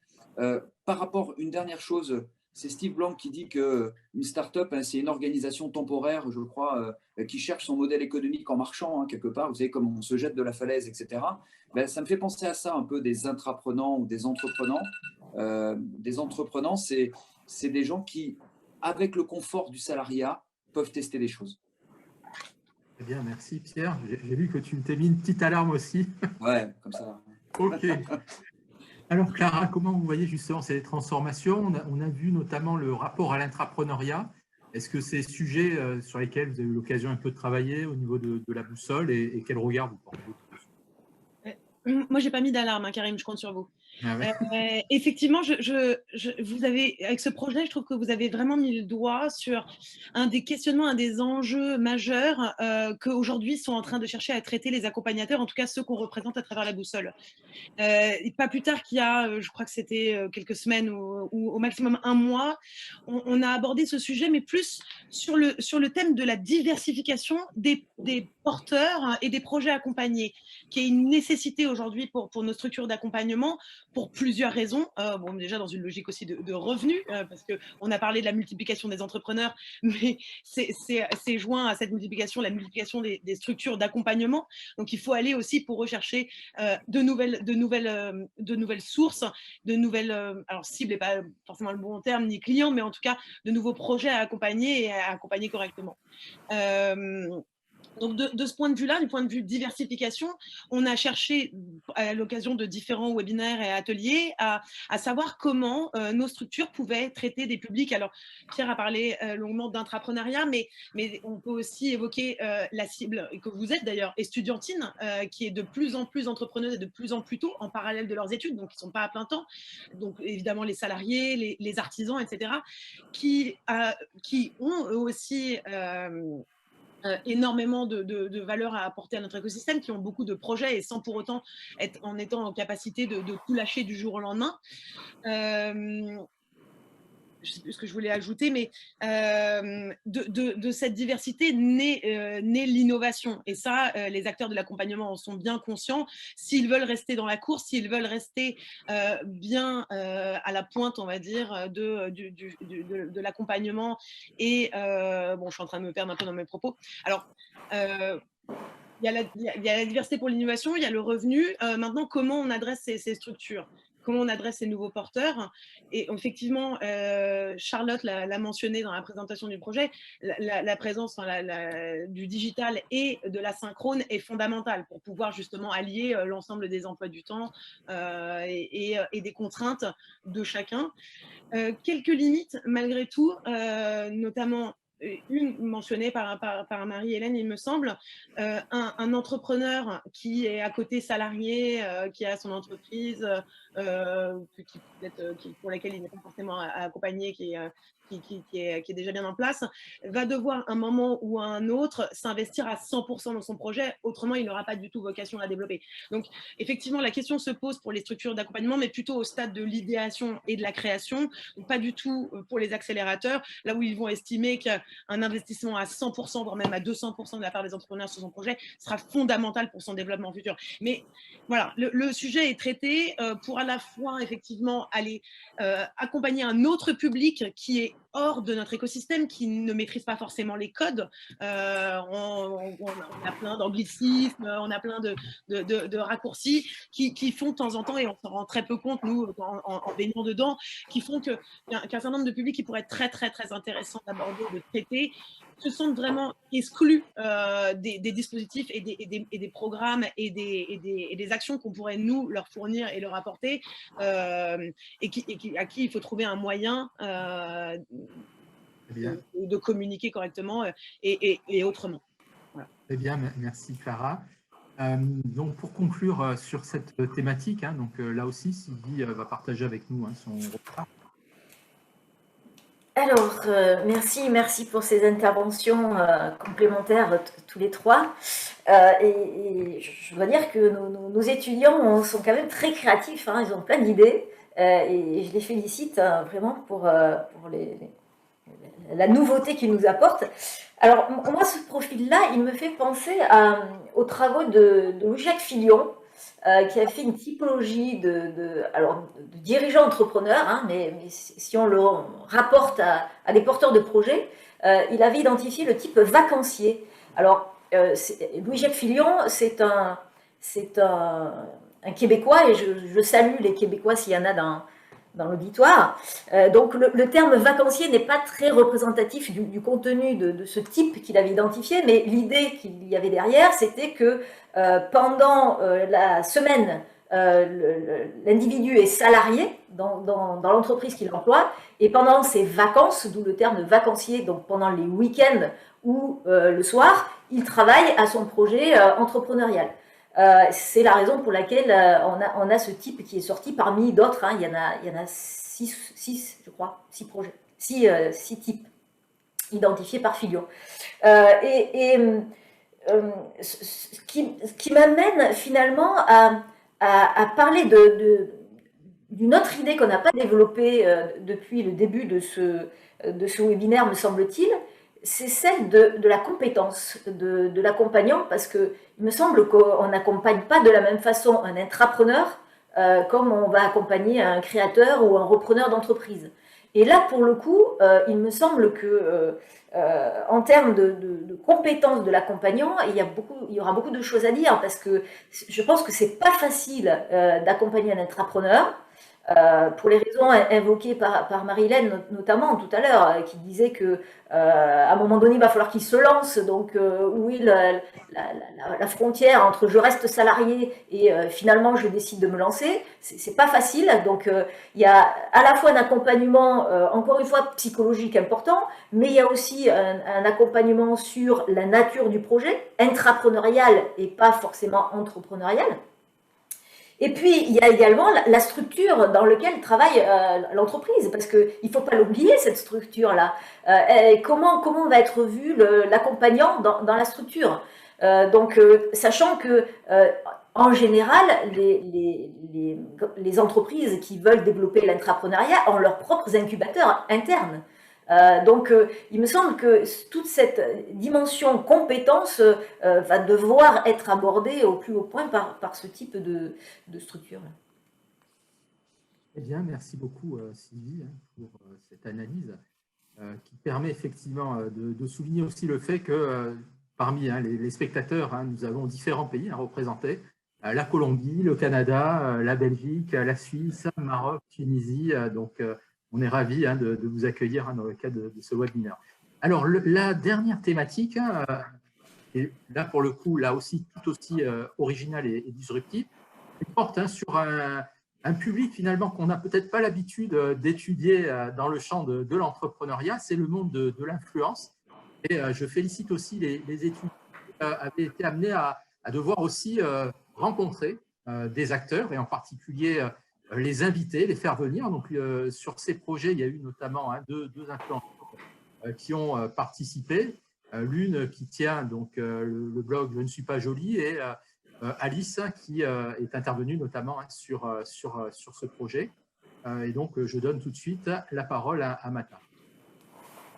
Par rapport, une dernière chose, c'est Steve Blank qui dit qu'une start-up, hein, c'est une organisation temporaire, je crois, qui cherche son modèle économique en marchant, hein, quelque part. Vous savez, comme on se jette de la falaise, etc. Ben, ça me fait penser à ça un peu, des intraprenants ou des entreprenants. Des entreprenants, c'est des gens qui, avec le confort du salariat, peuvent tester des choses. Très bien, merci Pierre. J'ai vu que tu t'es mis une petite alarme aussi. Ouais, comme ça. Ok. Alors Clara, comment vous voyez justement ces transformations ? On a vu notamment le rapport à l'intrapreneuriat. Est-ce que c'est sujets sur lesquels vous avez eu l'occasion un peu de travailler au niveau de la boussole et quel regard vous portez ? Moi, je n'ai pas mis d'alarme, hein, Karim, je compte sur vous. Ah ouais. Effectivement, vous avez, avec ce projet, je trouve que vous avez vraiment mis le doigt sur un des questionnements, un des enjeux majeurs qu'aujourd'hui sont en train de chercher à traiter les accompagnateurs, en tout cas ceux qu'on représente à travers la boussole. Et pas plus tard qu'il y a, je crois que c'était quelques semaines ou au maximum 1 mois, on a abordé ce sujet, mais plus sur le thème de la diversification des porteurs et des projets accompagnés, qui est une nécessité aujourd'hui pour nos structures d'accompagnement, pour plusieurs raisons. Bon, déjà dans une logique aussi de revenus, parce qu'on a parlé de la multiplication des entrepreneurs, mais c'est joint à cette multiplication, la multiplication des structures d'accompagnement. Donc il faut aller aussi pour rechercher de nouvelles sources, de nouvelles, alors cible n'est pas forcément le bon terme, ni clients, mais en tout cas de nouveaux projets à accompagner et à accompagner correctement. Donc de ce point de vue-là, du point de vue diversification, on a cherché à l'occasion de différents webinaires et ateliers à savoir comment nos structures pouvaient traiter des publics. Alors Pierre a parlé longuement d'intrapreneuriat, mais on peut aussi évoquer la cible que vous êtes d'ailleurs, estudiantine, qui est de plus en plus entrepreneuse et de plus en plus tôt en parallèle de leurs études, donc ils ne sont pas à plein temps. Donc évidemment les salariés, les artisans, etc., qui ont eux aussi énormément de valeur à apporter à notre écosystème, qui ont beaucoup de projets et sans pour autant être en capacité de tout lâcher du jour au lendemain. je ne sais plus ce que je voulais ajouter, mais de cette diversité naît l'innovation. Et ça, les acteurs de l'accompagnement en sont bien conscients. S'ils veulent rester dans la course, s'ils veulent rester bien à la pointe, on va dire, de l'accompagnement. Et bon, je suis en train de me perdre un peu dans mes propos. Alors, il y a la diversité pour l'innovation, il y a le revenu. Maintenant, comment on adresse ces structures ? Comment on adresse ces nouveaux porteurs? Et effectivement, Charlotte l'a mentionné dans la présentation du projet, la présence du digital et de l'asynchrone est fondamentale pour pouvoir justement allier l'ensemble des emplois du temps et des contraintes de chacun. Quelques limites malgré tout, notamment une mentionnée par Marie-Hélène, il me semble, un entrepreneur qui est à côté salarié, qui a son entreprise, pour laquelle il n'est pas forcément accompagné, qui est déjà bien en place, va devoir à un moment ou à un autre s'investir à 100% dans son projet, autrement il n'aura pas du tout vocation à développer. Donc effectivement la question se pose pour les structures d'accompagnement, mais plutôt au stade de l'idéation et de la création, donc pas du tout pour les accélérateurs, là où ils vont estimer qu'un investissement à 100%, voire même à 200% de la part des entrepreneurs sur son projet sera fondamental pour son développement futur. Mais voilà, le sujet est traité pour à la fois effectivement aller accompagner un autre public qui est hors de notre écosystème, qui ne maîtrise pas forcément les codes. On a plein d'anglicismes, on a plein de raccourcis qui font de temps en temps, et on s'en rend très peu compte, nous, en baignant dedans, qui font qu'un certain nombre de publics qui pourraient être très, très, très intéressants d'aborder, de traiter, se sentent vraiment exclus des dispositifs et des programmes et des actions qu'on pourrait nous leur fournir et leur apporter, à qui il faut trouver un moyen de communiquer correctement et autrement. Voilà. Très bien, merci Clara. Donc pour conclure sur cette thématique, donc là aussi Sylvie va partager avec nous son repas. Alors, merci pour ces interventions complémentaires tous les trois. Et je dois dire que nos étudiants sont quand même très créatifs, ils ont plein d'idées et je les félicite vraiment pour la nouveauté qu'ils nous apportent. Alors, moi, ce profil-là, il me fait penser aux travaux de Louis-Jacques Fillion, qui a fait une typologie de dirigeants entrepreneurs, mais si on le rapporte à des porteurs de projets, il avait identifié le type vacancier. Alors, Louis-Jacques Fillion, c'est un Québécois, et je salue les Québécois s'il y en a dans l'auditoire. Donc le terme vacancier n'est pas très représentatif du contenu de ce type qu'il avait identifié, mais l'idée qu'il y avait derrière, c'était que pendant la semaine, l'individu est salarié dans l'entreprise qu'il emploie, et pendant ses vacances, d'où le terme vacancier, donc pendant les week-ends ou le soir, il travaille à son projet entrepreneurial. C'est la raison pour laquelle on a ce type qui est sorti parmi d'autres. Il y en a 6, je crois, 6 projets, 6 types identifiés par Fillion. Ce qui m'amène finalement à parler d'une autre idée qu'on n'a pas développée depuis le début de ce webinaire, me semble-t-il. C'est celle de la compétence de l'accompagnant, parce qu'il me semble qu'on n'accompagne pas de la même façon un intrapreneur comme on va accompagner un créateur ou un repreneur d'entreprise. Et là, pour le coup, il me semble que en termes de compétences de l'accompagnant, il y aura beaucoup de choses à dire, parce que je pense que c'est pas facile d'accompagner un intrapreneur. Pour les raisons invoquées par Marie-Hélène notamment tout à l'heure, qui disait que à un moment donné il va falloir qu'il se lance, donc où est la frontière entre je reste salarié et finalement je décide de me lancer, c'est pas facile. Donc il y a à la fois un accompagnement encore une fois psychologique important, mais il y a aussi un accompagnement sur la nature du projet, intrapreneurial et pas forcément entrepreneurial. Et puis, il y a également la structure dans laquelle travaille l'entreprise, parce qu'il ne faut pas l'oublier, cette structure-là. Comment va être vu l'accompagnant dans la structure. Donc, sachant que en général, les entreprises qui veulent développer l'intrapreneuriat ont leurs propres incubateurs internes. Donc, il me semble que toute cette dimension compétence va devoir être abordée au plus haut point par ce type de structure. Eh bien, merci beaucoup, Sylvie, pour cette analyse qui permet effectivement de souligner aussi le fait que parmi les spectateurs, nous avons différents pays représentés. La Colombie, le Canada, la Belgique, la Suisse, le Maroc, Tunisie. Donc, on est ravis de vous accueillir dans le cadre de ce webinaire. Alors, la dernière thématique, et là pour le coup, là aussi tout aussi originale et disruptive, elle porte sur un public finalement qu'on n'a peut-être pas l'habitude d'étudier dans le champ de l'entrepreneuriat, c'est le monde de l'influence. Et je félicite aussi les étudiants qui avaient été amenés à devoir aussi rencontrer des acteurs et en particulier les inviter, les faire venir. Donc sur ces projets, il y a eu notamment deux influenceurs qui ont participé. L'une qui tient donc le blog Je ne suis pas jolie et Alice qui est intervenue notamment sur ce projet. Et donc je donne tout de suite la parole à Mata.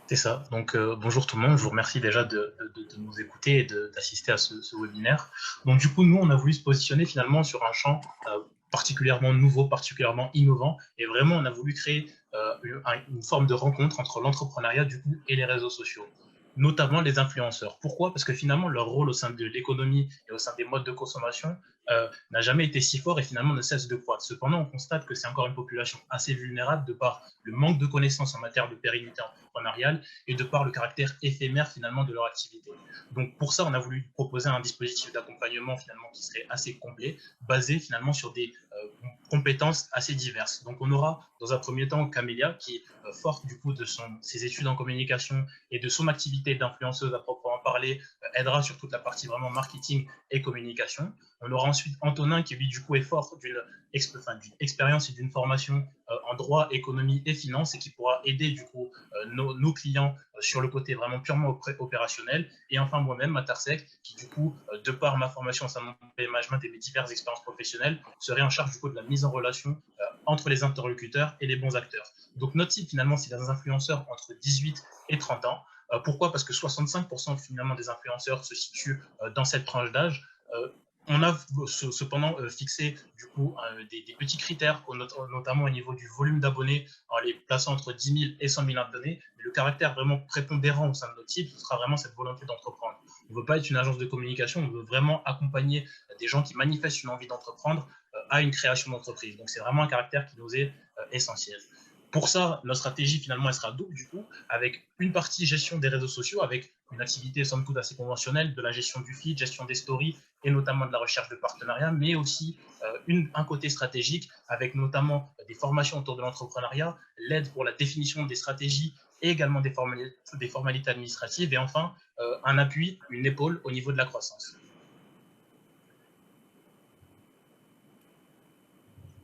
C'est ça. Donc, bonjour tout le monde. Je vous remercie déjà de nous écouter et d'assister à ce webinaire. Donc, du coup, nous, on a voulu se positionner finalement sur un champ particulièrement nouveau, particulièrement innovant. Et vraiment, on a voulu créer une forme de rencontre entre l'entrepreneuriat, du coup, et les réseaux sociaux, notamment les influenceurs. Pourquoi? Parce que finalement, leur rôle au sein de l'économie et au sein des modes de consommation n'a jamais été si fort et finalement ne cesse de croître. Cependant, on constate que c'est encore une population assez vulnérable de par le manque de connaissances en matière de pérennité entrepreneuriale et de par le caractère éphémère finalement de leur activité. Donc pour ça, on a voulu proposer un dispositif d'accompagnement finalement qui serait assez complet, basé finalement sur des compétences assez diverses. Donc on aura dans un premier temps Camélia qui, forte du coup de ses études en communication et de son activité d'influenceuse à proprement parler, aidera sur toute la partie vraiment marketing et communication. On aura ensuite Antonin qui lui du coup est fort d'une expérience et d'une formation en droit, économie et finance et qui pourra aider du coup nos clients sur le côté vraiment purement opérationnel. Et enfin moi-même, Matarsek, qui du coup, de par ma formation au sein de mon management et mes diverses expériences professionnelles, serait en charge du coup de la mise en relation entre les interlocuteurs et les bons acteurs. Donc notre cible finalement, c'est des influenceurs entre 18 et 30 ans. Pourquoi? Parce que 65% finalement des influenceurs se situent dans cette tranche d'âge. On a cependant fixé du coup des petits critères, notamment au niveau du volume d'abonnés, en les plaçant entre 10 000 et 100 000 abonnés. Mais le caractère vraiment prépondérant au sein de notre cible, ce sera vraiment cette volonté d'entreprendre. On ne veut pas être une agence de communication, on veut vraiment accompagner des gens qui manifestent une envie d'entreprendre à une création d'entreprise. Donc c'est vraiment un caractère qui nous est essentiel. Pour ça, notre stratégie, finalement, elle sera double, du coup, avec une partie gestion des réseaux sociaux, avec une activité, somme toute, assez conventionnelle, de la gestion du feed, gestion des stories, et notamment de la recherche de partenariats, mais aussi un côté stratégique, avec notamment des formations autour de l'entrepreneuriat, l'aide pour la définition des stratégies, et également des formalités administratives, et enfin, un appui, une épaule au niveau de la croissance.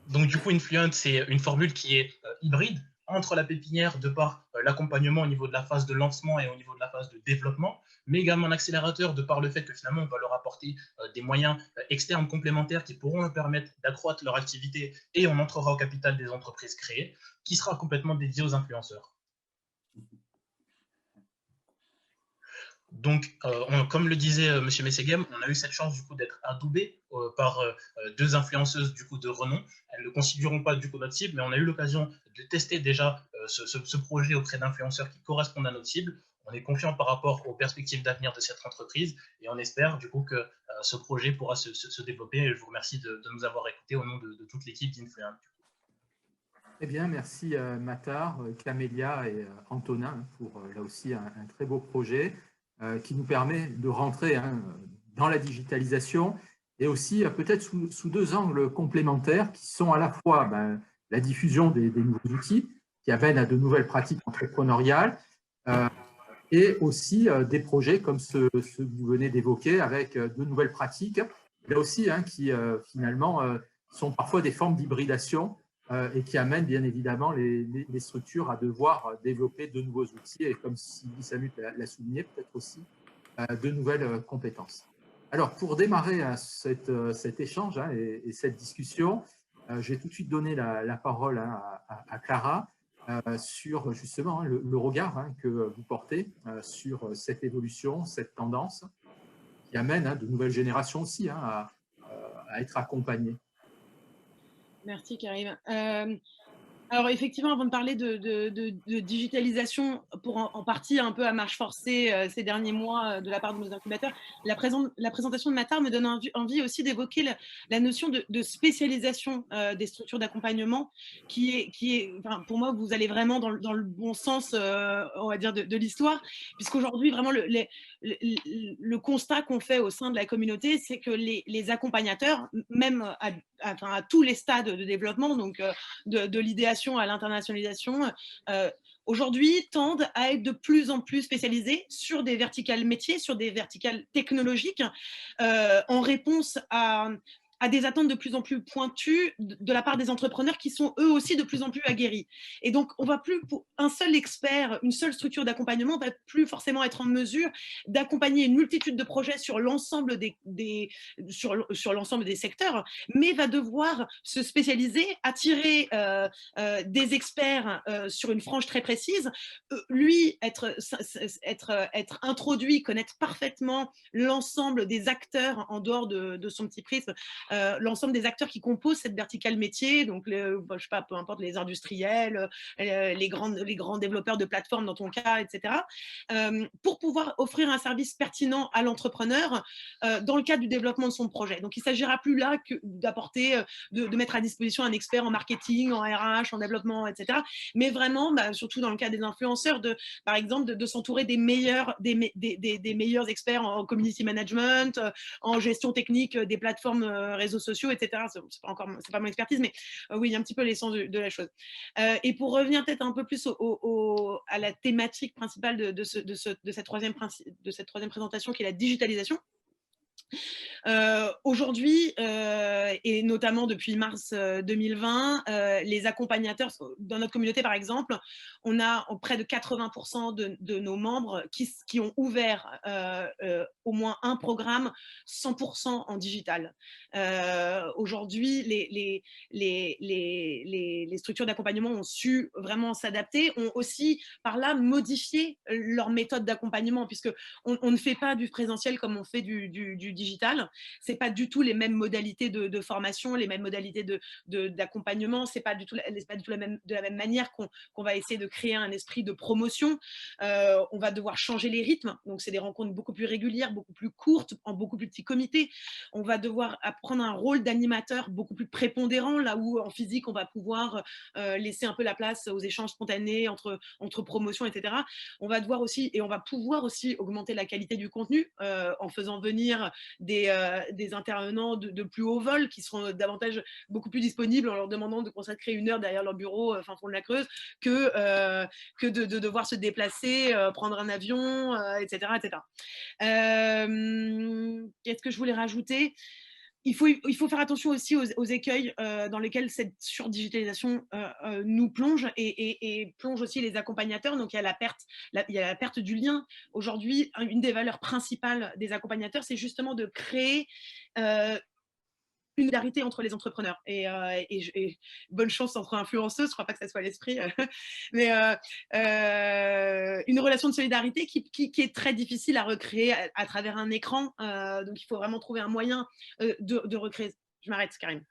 Donc, du coup, Influent, c'est une formule qui est hybride entre la pépinière de par l'accompagnement au niveau de la phase de lancement et au niveau de la phase de développement, mais également un accélérateur de par le fait que finalement, on va leur apporter des moyens externes complémentaires qui pourront leur permettre d'accroître leur activité et on entrera au capital des entreprises créées, qui sera complètement dédié aux influenceurs. Donc, comme le disait M. Messegem, on a eu cette chance du coup d'être adoubé par deux influenceuses du coup de renom. Elles ne constitueront pas du coup notre cible, mais on a eu l'occasion de tester déjà ce projet auprès d'influenceurs qui correspondent à notre cible. On est confiant par rapport aux perspectives d'avenir de cette entreprise et on espère du coup que ce projet pourra se développer. Et je vous remercie de nous avoir écoutés au nom de toute l'équipe d'Influent. Eh bien, merci Matar, Camélia et Antonin pour là aussi un très beau projet qui nous permet de rentrer dans la digitalisation et aussi peut-être sous deux angles complémentaires qui sont à la fois la diffusion des nouveaux outils qui amènent à de nouvelles pratiques entrepreneuriales et aussi des projets comme ceux que vous venez d'évoquer avec de nouvelles pratiques, là aussi qui finalement sont parfois des formes d'hybridation et qui amènent bien évidemment les structures à devoir développer de nouveaux outils et comme Sylvie Samut l'a souligné, peut-être aussi de nouvelles compétences. Alors, pour démarrer cet échange et cette discussion, je vais tout de suite donner la parole à Clara sur justement le regard que vous portez sur cette évolution, cette tendance qui amène de nouvelles générations aussi à être accompagnées. Merci Karim. Alors effectivement, avant de parler de digitalisation, pour en partie un peu à marche forcée ces derniers mois de la part de nos incubateurs, la présentation de Matar me donne envie aussi d'évoquer la notion de spécialisation des structures d'accompagnement qui est enfin, pour moi, vous allez vraiment dans le bon sens, on va dire, de l'histoire, puisqu'aujourd'hui, vraiment, le constat qu'on fait au sein de la communauté, c'est que les accompagnateurs, même à tous les stades de développement, donc de l'idéation à l'internationalisation, aujourd'hui tendent à être de plus en plus spécialisés sur des verticales métiers, sur des verticales technologiques, en réponse à des attentes de plus en plus pointues de la part des entrepreneurs qui sont eux aussi de plus en plus aguerris. Et donc, on va plus, pour un seul expert, une seule structure d'accompagnement, va plus forcément être en mesure d'accompagner une multitude de projets sur l'ensemble sur l'ensemble des secteurs, mais va devoir se spécialiser, attirer des experts sur une frange très précise, lui être introduit, connaître parfaitement l'ensemble des acteurs en dehors de son petit prisme, l'ensemble des acteurs qui composent cette verticale métier, donc je sais pas, peu importe, les industriels, les grands développeurs de plateformes dans ton cas, etc., pour pouvoir offrir un service pertinent à l'entrepreneur dans le cadre du développement de son projet. Donc il ne s'agira plus là que d'apporter, de mettre à disposition un expert en marketing, en RH, en développement, etc., mais vraiment, surtout dans le cas des influenceurs, par exemple, de s'entourer des meilleurs experts en community management, en gestion technique des plateformes réseaux sociaux, etc. C'est pas mon expertise, mais oui, il y a un petit peu l'essence de la chose. Et pour revenir peut-être un peu plus à la thématique principale de cette troisième présentation, qui est la digitalisation. Aujourd'hui, et notamment depuis mars 2020, les accompagnateurs, dans notre communauté par exemple, on a près de 80% de nos membres qui ont ouvert au moins un programme 100% en digital. Aujourd'hui, les structures d'accompagnement ont su vraiment s'adapter, ont aussi par là modifié leur méthode d'accompagnement, puisque on ne fait pas du présentiel comme on fait du digital. C'est pas du tout les mêmes modalités de formation, les mêmes modalités d'accompagnement. C'est pas du tout de la même manière qu'on va essayer de créer un esprit de promotion. On va devoir changer les rythmes. Donc, c'est des rencontres beaucoup plus régulières, beaucoup plus courtes, en beaucoup plus petits comités. On va devoir apprendre un rôle d'animateur beaucoup plus prépondérant, là où en physique, on va pouvoir laisser un peu la place aux échanges spontanés entre promotions, etc. On va devoir aussi, et on va pouvoir aussi augmenter la qualité du contenu en faisant venir des intervenants de plus haut vol qui seront davantage beaucoup plus disponibles en leur demandant de consacrer une heure derrière leur bureau fin fond de la Creuse que de devoir se déplacer, prendre un avion, etc. Qu'est-ce que je voulais rajouter ? Il faut faire attention aussi aux écueils dans lesquels cette surdigitalisation nous plonge et plonge aussi les accompagnateurs. Donc, il y a la perte du lien. Aujourd'hui, une des valeurs principales des accompagnateurs, c'est justement de créer une solidarité entre les entrepreneurs. Et bonne chance entre influenceuses, je ne crois pas que ça soit l'esprit, mais une relation de solidarité qui est très difficile à recréer à travers un écran. Donc, il faut vraiment trouver un moyen de recréer. Je m'arrête, Karim.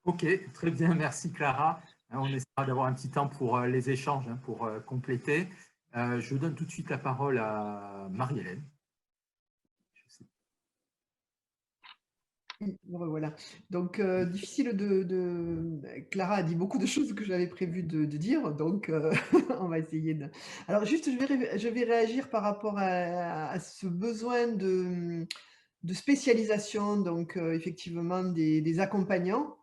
Ok, très bien, merci Clara. On essaiera d'avoir un petit temps pour les échanges, pour compléter. Je donne tout de suite la parole à Marie-Hélène. Voilà. Donc, difficile Clara a dit beaucoup de choses que j'avais prévu de dire, donc on va essayer de… Alors, juste, je vais réagir par rapport à ce besoin de spécialisation, donc effectivement des accompagnants,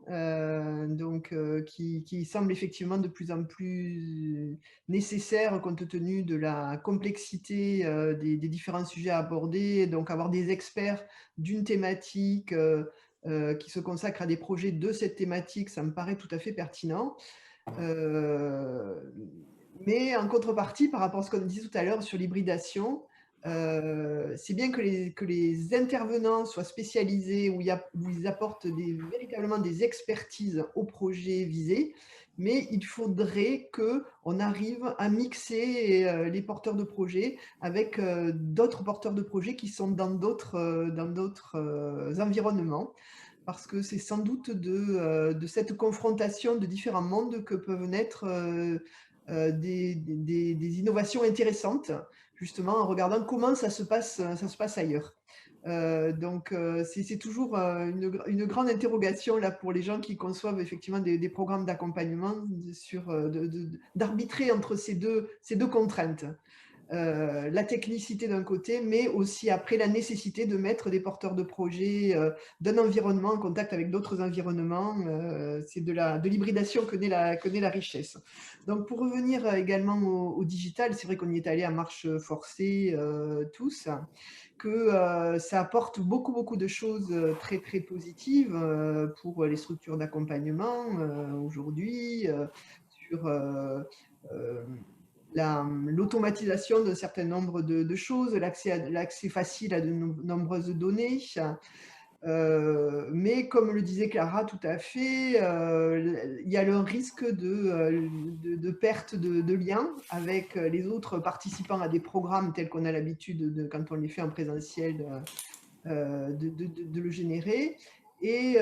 qui semble effectivement de plus en plus nécessaire compte tenu de la complexité des différents sujets à aborder. Donc avoir des experts d'une thématique qui se consacrent à des projets de cette thématique, ça me paraît tout à fait pertinent. Mais en contrepartie, par rapport à ce qu'on disait tout à l'heure sur l'hybridation, c'est bien que les intervenants soient spécialisés, où ils apportent véritablement des expertises au projet visé, mais il faudrait qu'on arrive à mixer les porteurs de projets avec d'autres porteurs de projets qui sont dans d'autres environnements, parce que c'est sans doute de cette confrontation de différents mondes que peuvent naître des innovations intéressantes, justement en regardant comment ça se passe ailleurs. Donc, c'est toujours une grande interrogation là, pour les gens qui conçoivent effectivement des programmes d'accompagnement, d'arbitrer entre ces deux contraintes. La technicité d'un côté, mais aussi après la nécessité de mettre des porteurs de projets d'un environnement en contact avec d'autres environnements. C'est de l'hybridation que naît la richesse. Donc, pour revenir également au digital, c'est vrai qu'on y est allé à marche forcée tous, que ça apporte beaucoup de choses très, très positives pour les structures d'accompagnement aujourd'hui, sur l'automatisation d'un certain nombre de choses, l'accès facile à de nombreuses données. Mais comme le disait Clara tout à fait, il y a le risque de perte de lien avec les autres participants à des programmes tels qu'on a l'habitude, quand on les fait en présentiel, de le générer. Et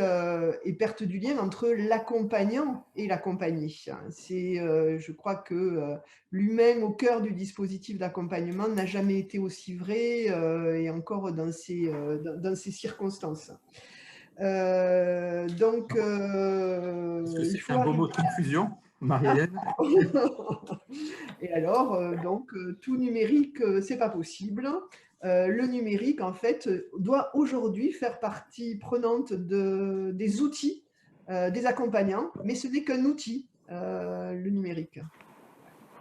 perte du lien entre l'accompagnant et l'accompagné. Je crois que l'humain au cœur du dispositif d'accompagnement n'a jamais été aussi vrai et encore dans ces circonstances. Donc, est-ce que c'est un beau mot de confusion, Marie-Hélène? Et alors, tout numérique, c'est pas possible. Le numérique, en fait, doit aujourd'hui faire partie prenante des outils des accompagnants, mais ce n'est qu'un outil, le numérique.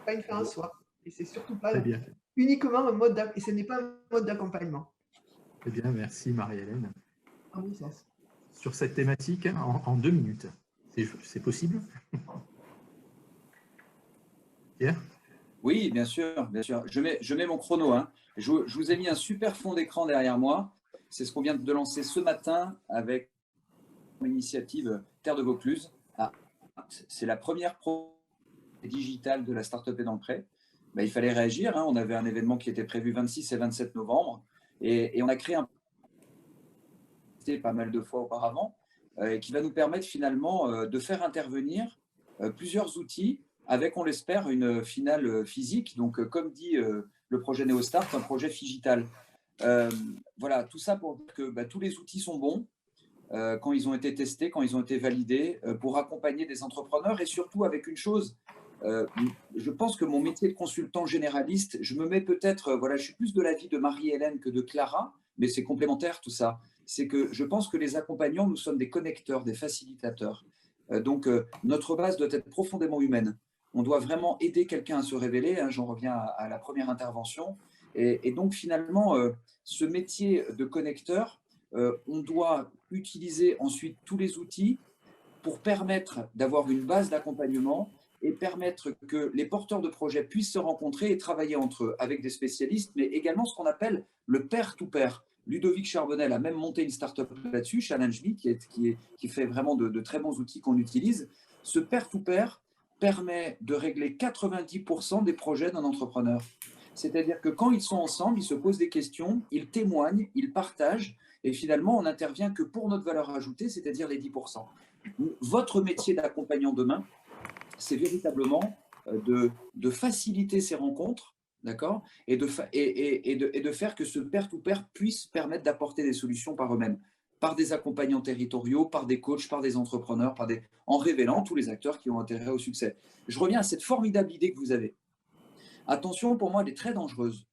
Pas une fin en soi. Et c'est surtout pas uniquement un mode et ce n'est pas un mode d'accompagnement. Très bien, merci Marie-Hélène. En bon sens. Sur cette thématique, en 2 minutes, c'est possible? Pierre? Oui, bien sûr, bien sûr. Je mets mon chrono. Hein. Je vous ai mis un super fond d'écran derrière moi. C'est ce qu'on vient de lancer ce matin avec l'initiative Terre de Vaucluse. C'est la première pro digitale de la Startup et dans le prêt. Il fallait réagir. Hein. On avait un événement qui était prévu 26 et 27 novembre. Et on a créé pas mal de fois auparavant, qui va nous permettre finalement de faire intervenir plusieurs outils avec, on l'espère, une finale physique. Donc, comme dit le projet NeoStart, un projet digital. Voilà, tout ça pour dire que tous les outils sont bons quand ils ont été testés, quand ils ont été validés, pour accompagner des entrepreneurs et surtout avec une chose. Je pense que mon métier de consultant généraliste, je me mets peut-être, je suis plus de l'avis de Marie-Hélène que de Clara, mais c'est complémentaire tout ça. C'est que je pense que les accompagnants, nous sommes des connecteurs, des facilitateurs. Donc, notre base doit être profondément humaine. On doit vraiment aider quelqu'un à se révéler. Hein, j'en reviens à la première intervention. Et donc, finalement, ce métier de connecteur, on doit utiliser ensuite tous les outils pour permettre d'avoir une base d'accompagnement et permettre que les porteurs de projets puissent se rencontrer et travailler entre eux avec des spécialistes, mais également ce qu'on appelle le pair-to-pair. Ludovic Charbonnel a même monté une start-up là-dessus, ChallengeMe, qui fait vraiment de très bons outils qu'on utilise. Ce pair-to-pair permet de régler 90% des projets d'un entrepreneur. C'est-à-dire que quand ils sont ensemble, ils se posent des questions, ils témoignent, ils partagent, et finalement, on n'intervient que pour notre valeur ajoutée, c'est-à-dire les 10%. Votre métier d'accompagnant demain, c'est véritablement de faciliter ces rencontres, d'accord, et de faire que ce pair-to-pair puisse permettre d'apporter des solutions par eux-mêmes, par des accompagnants territoriaux, par des coachs, par des entrepreneurs, en révélant tous les acteurs qui ont intérêt au succès. Je reviens à cette formidable idée que vous avez. Attention, pour moi, elle est très dangereuse.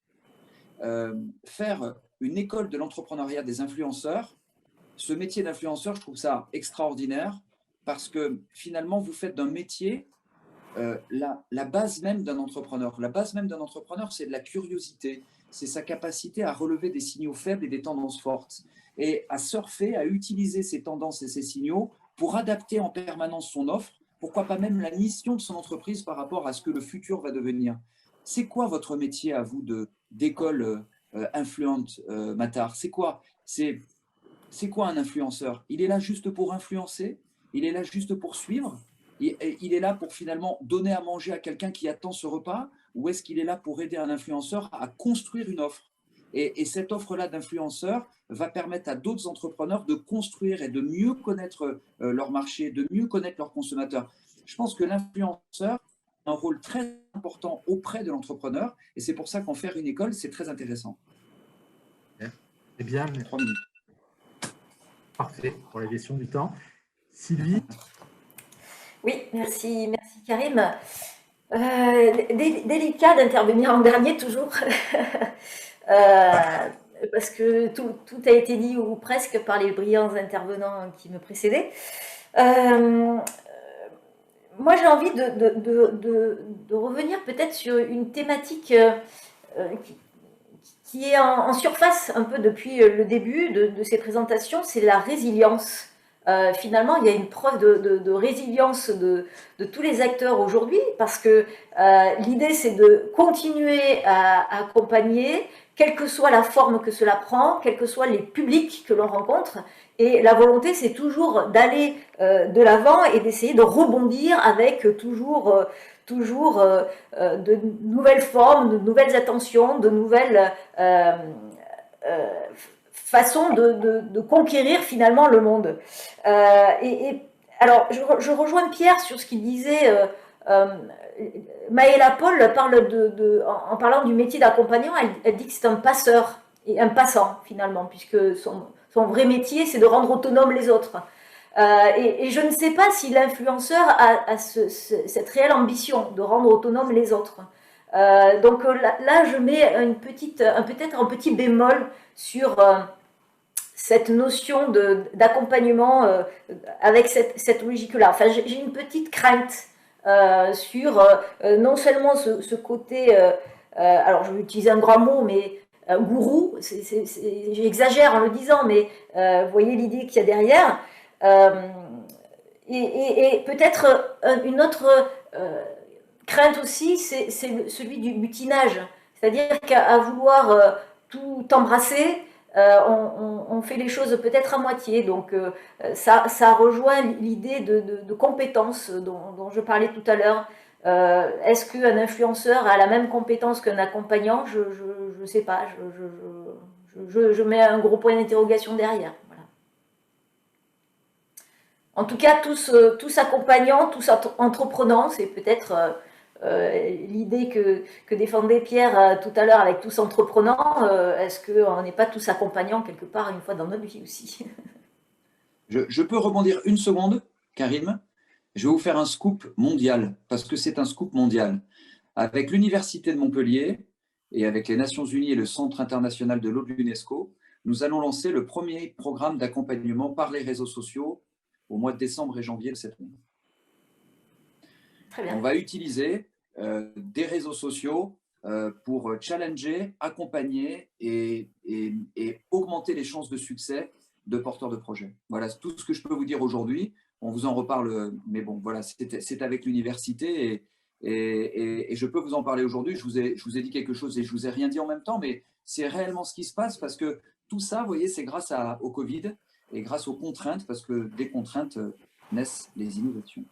Faire une école de l'entrepreneuriat des influenceurs, ce métier d'influenceur, je trouve ça extraordinaire parce que finalement, vous faites d'un métier la base même d'un entrepreneur. La base même d'un entrepreneur, c'est de la curiosité, c'est sa capacité à relever des signaux faibles et des tendances fortes et à surfer, à utiliser ces tendances et ces signaux pour adapter en permanence son offre, pourquoi pas même la mission de son entreprise par rapport à ce que le futur va devenir. C'est quoi votre métier à vous d'école influent, Matar? C'est quoi? C'est quoi un influenceur? Il est là juste pour influencer? Il est là juste pour suivre? Il est là pour finalement donner à manger à quelqu'un qui attend ce repas? Ou est-ce qu'il est là pour aider un influenceur à construire une offre? Et cette offre-là d'influenceurs va permettre à d'autres entrepreneurs de construire et de mieux connaître leur marché, de mieux connaître leurs consommateurs. Je pense que l'influenceur a un rôle très important auprès de l'entrepreneur et c'est pour ça qu'en faire une école, c'est très intéressant. Eh bien, 3 minutes. Parfait pour la gestion du temps. Sylvie? Oui, merci Karim. Délicat d'intervenir en dernier toujours, parce que tout a été dit ou presque par les brillants intervenants qui me précédaient. Moi, j'ai envie de revenir peut-être sur une thématique qui est en surface un peu depuis le début de ces présentations, c'est la résilience. Finalement, il y a une preuve de résilience de tous les acteurs aujourd'hui, parce que l'idée, c'est de continuer à accompagner, quelle que soit la forme que cela prend, quels que soient les publics que l'on rencontre. Et la volonté, c'est toujours d'aller de l'avant et d'essayer de rebondir avec toujours de nouvelles formes, de nouvelles attentions, de nouvelles façon de conquérir finalement le monde. Alors, je rejoins Pierre sur ce qu'il disait. Maëla Paul parle en parlant du métier d'accompagnant, elle dit que c'est un passeur et un passant finalement, puisque son vrai métier, c'est de rendre autonomes les autres. Et je ne sais pas si l'influenceur a cette réelle ambition de rendre autonomes les autres. Donc là, je mets peut-être un petit bémol sur cette notion d'accompagnement avec cette logique-là. Enfin, j'ai une petite crainte sur non seulement ce côté, alors je vais utiliser un grand mot, mais gourou, j'exagère en le disant, mais vous voyez l'idée qu'il y a derrière. Et peut-être une autre crainte aussi, c'est celui du butinage. C'est-à-dire qu'à vouloir tout embrasser, on fait les choses peut-être à moitié. Donc ça rejoint l'idée de compétence dont je parlais tout à l'heure. Est-ce qu'un influenceur a la même compétence qu'un accompagnant? Je ne sais pas. Je mets un gros point d'interrogation derrière. Voilà. En tout cas, tous accompagnants, tous entreprenants, c'est peut-être l'idée que défendait Pierre tout à l'heure avec tous entreprenants. Est-ce qu'on n'est pas tous accompagnants quelque part une fois dans notre vie aussi? Je peux rebondir une seconde, Karim? Je vais vous faire un scoop mondial, parce que c'est un scoop mondial. Avec l'Université de Montpellier et avec les Nations Unies et le Centre international de l'eau de l'UNESCO, nous allons lancer le premier programme d'accompagnement par les réseaux sociaux au mois de décembre et janvier de cette année. Très bien. On va utiliser des réseaux sociaux pour challenger, accompagner et augmenter les chances de succès de porteurs de projets. Voilà tout ce que je peux vous dire aujourd'hui. On vous en reparle, mais bon, voilà, c'est avec l'université et je peux vous en parler aujourd'hui. Je vous ai dit quelque chose et je vous ai rien dit en même temps, mais c'est réellement ce qui se passe parce que tout ça, vous voyez, c'est grâce au Covid et grâce aux contraintes, parce que des contraintes naissent les innovations.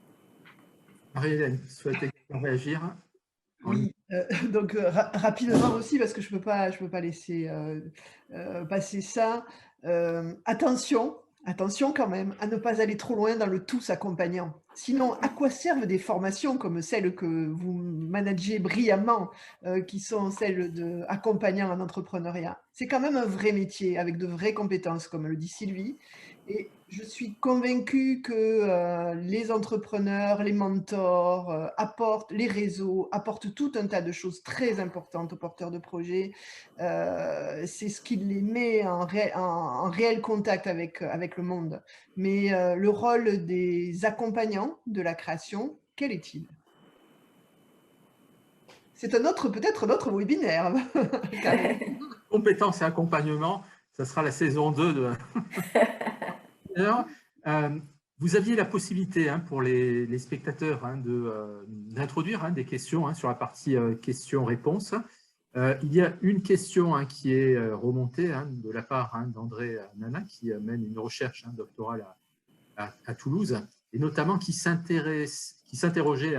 Marie-Hélène, vous souhaitez réagir? Oui, donc rapidement aussi, parce que je peux pas laisser passer ça. Attention quand même à ne pas aller trop loin dans le tous accompagnant. Sinon, à quoi servent des formations comme celles que vous managez brillamment, qui sont celles d'accompagnants en entrepreneuriat? C'est quand même un vrai métier avec de vraies compétences, comme le dit Sylvie. Et je suis convaincue que les entrepreneurs, les mentors apportent, les réseaux apportent tout un tas de choses très importantes aux porteurs de projets. C'est ce qui les met en réel contact avec le monde. Mais le rôle des accompagnants de la création, quel est-il? C'est peut-être un autre webinaire. Compétences et accompagnement, ça sera la saison 2 de... Vous aviez la possibilité pour les spectateurs d'introduire des questions sur la partie questions-réponses. Il y a une question qui est remontée de la part d'André Nana, qui mène une recherche doctorale à Toulouse, et notamment qui s'interrogeait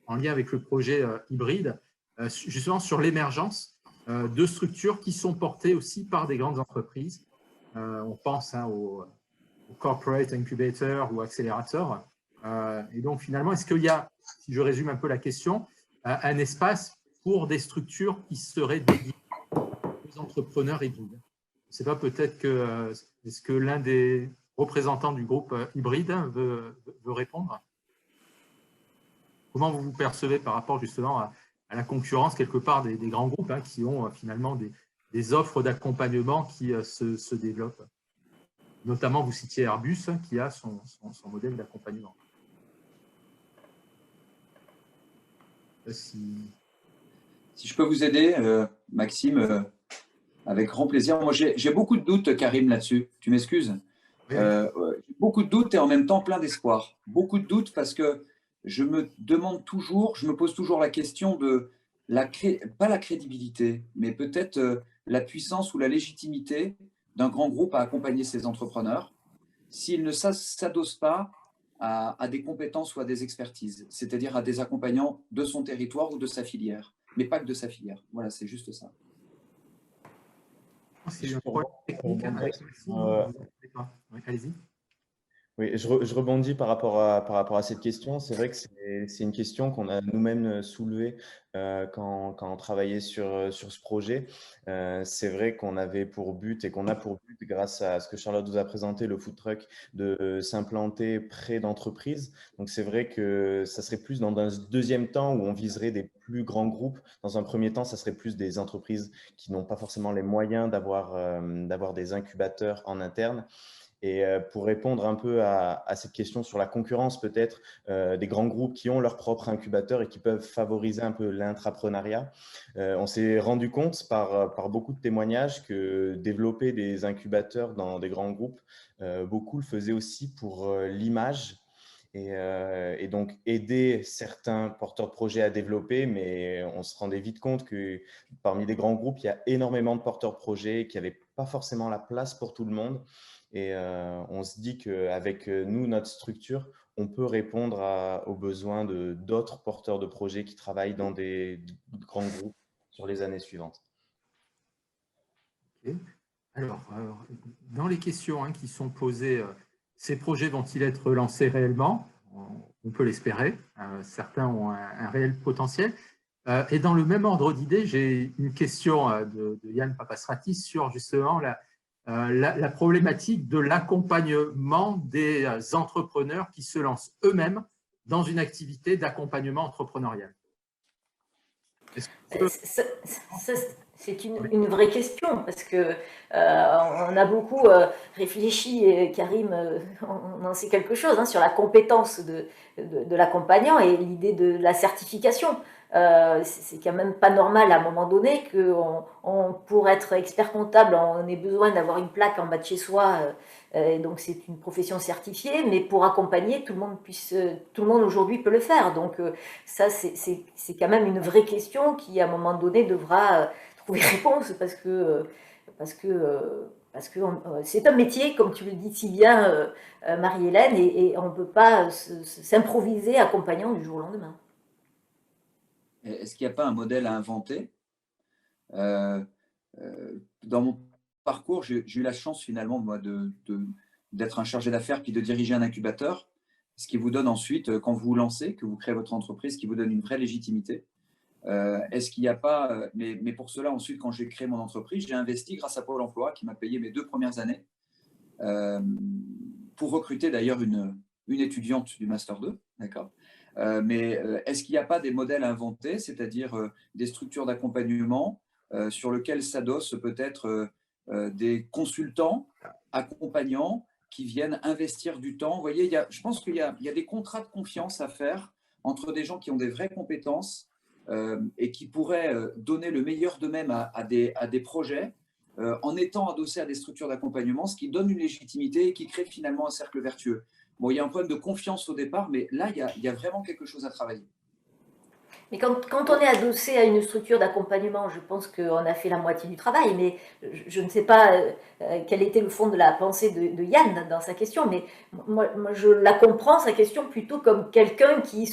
en lien avec le projet hybride, justement sur l'émergence de structures qui sont portées aussi par des grandes entreprises. On pense au corporate incubator ou accélérateur. Et donc, finalement, est-ce qu'il y a, si je résume un peu la question, un espace pour des structures qui seraient dédiées aux entrepreneurs hybrides? Je ne sais pas, peut-être que est-ce que l'un des représentants du groupe hybride veut répondre? Comment vous vous percevez par rapport justement à la concurrence quelque part des grands groupes qui ont finalement des offres d'accompagnement qui se développent? Notamment, vous citiez Airbus qui a son modèle d'accompagnement. Si je peux vous aider, Maxime, avec grand plaisir. Moi, j'ai beaucoup de doutes, Karim, là-dessus. Tu m'excuses? Oui. Beaucoup de doutes et en même temps plein d'espoir. Beaucoup de doutes parce que je me pose toujours la question de, pas la crédibilité, mais peut-être la puissance ou la légitimité d'un grand groupe à accompagner ses entrepreneurs s'il ne s'adosse pas à des compétences ou à des expertises, c'est-à-dire à des accompagnants de son territoire ou de sa filière, mais pas que de sa filière. Voilà, c'est juste ça. C'est un problème technique. Allez-y. Oui, je rebondis par rapport à cette question. C'est vrai que c'est une question qu'on a nous-mêmes soulevée quand on travaillait sur ce projet. C'est vrai qu'on avait pour but et qu'on a pour but, grâce à ce que Charlotte vous a présenté, le food truck, de s'implanter près d'entreprises. Donc, c'est vrai que ça serait plus dans un deuxième temps où on viserait des plus grands groupes. Dans un premier temps, ça serait plus des entreprises qui n'ont pas forcément les moyens d'avoir des incubateurs en interne. Et pour répondre un peu à cette question sur la concurrence peut-être des grands groupes qui ont leur propre incubateur et qui peuvent favoriser un peu l'intrapreneuriat, on s'est rendu compte par beaucoup de témoignages que développer des incubateurs dans des grands groupes, beaucoup le faisaient aussi pour l'image. Et donc, aider certains porteurs de projets à développer, mais on se rendait vite compte que parmi les grands groupes, il y a énormément de porteurs de projets qui n'avaient pas forcément la place pour tout le monde. Et on se dit qu'avec nous, notre structure, on peut répondre aux besoins d'autres porteurs de projets qui travaillent dans des grands groupes sur les années suivantes. Okay. Alors, dans les questions qui sont posées, ces projets vont-ils être lancés réellement? On peut l'espérer. Certains ont un réel potentiel. Et dans le même ordre d'idée, j'ai une question de Yann Papasratis sur justement la problématique de l'accompagnement des entrepreneurs qui se lancent eux-mêmes dans une activité d'accompagnement entrepreneurial. C'est une vraie question parce que on a beaucoup réfléchi, et Karim on en sait quelque chose sur la compétence de l'accompagnant et l'idée de la certification. C'est quand même pas normal à un moment donné qu'on pour être expert comptable, on ait besoin d'avoir une plaque en bas de chez soi. Donc c'est une profession certifiée, mais pour accompagner, tout le monde aujourd'hui peut le faire. Donc ça, c'est quand même une vraie question qui, à un moment donné, devra trouver réponse parce que c'est un métier, comme tu le dis si bien, Marie-Hélène, et on ne peut pas s'improviser accompagnant du jour au lendemain. Est-ce qu'il n'y a pas un modèle à inventer? Dans mon parcours, j'ai eu la chance finalement, moi, d'être un chargé d'affaires puis de diriger un incubateur, ce qui vous donne ensuite, quand vous vous lancez, que vous créez votre entreprise, qui vous donne une vraie légitimité. Est-ce qu'il n'y a pas… Mais pour cela, ensuite, quand j'ai créé mon entreprise, j'ai investi grâce à Pôle emploi, qui m'a payé mes 2 premières années, pour recruter d'ailleurs une étudiante du Master 2, d'accord. Mais est-ce qu'il n'y a pas des modèles à inventer, c'est-à-dire des structures d'accompagnement sur lesquelles s'adossent peut-être des consultants, accompagnants qui viennent investir du temps? Vous voyez, je pense qu'il y a des contrats de confiance à faire entre des gens qui ont des vraies compétences et qui pourraient donner le meilleur d'eux-mêmes à des projets en étant adossés à des structures d'accompagnement, ce qui donne une légitimité et qui crée finalement un cercle vertueux. Bon, il y a un problème de confiance au départ, mais là, il y a vraiment quelque chose à travailler. Mais quand on est adossé à une structure d'accompagnement, je pense qu'on a fait la moitié du travail, mais je ne sais pas quel était le fond de la pensée de Yann dans sa question, mais moi je la comprends, sa question, plutôt comme quelqu'un qui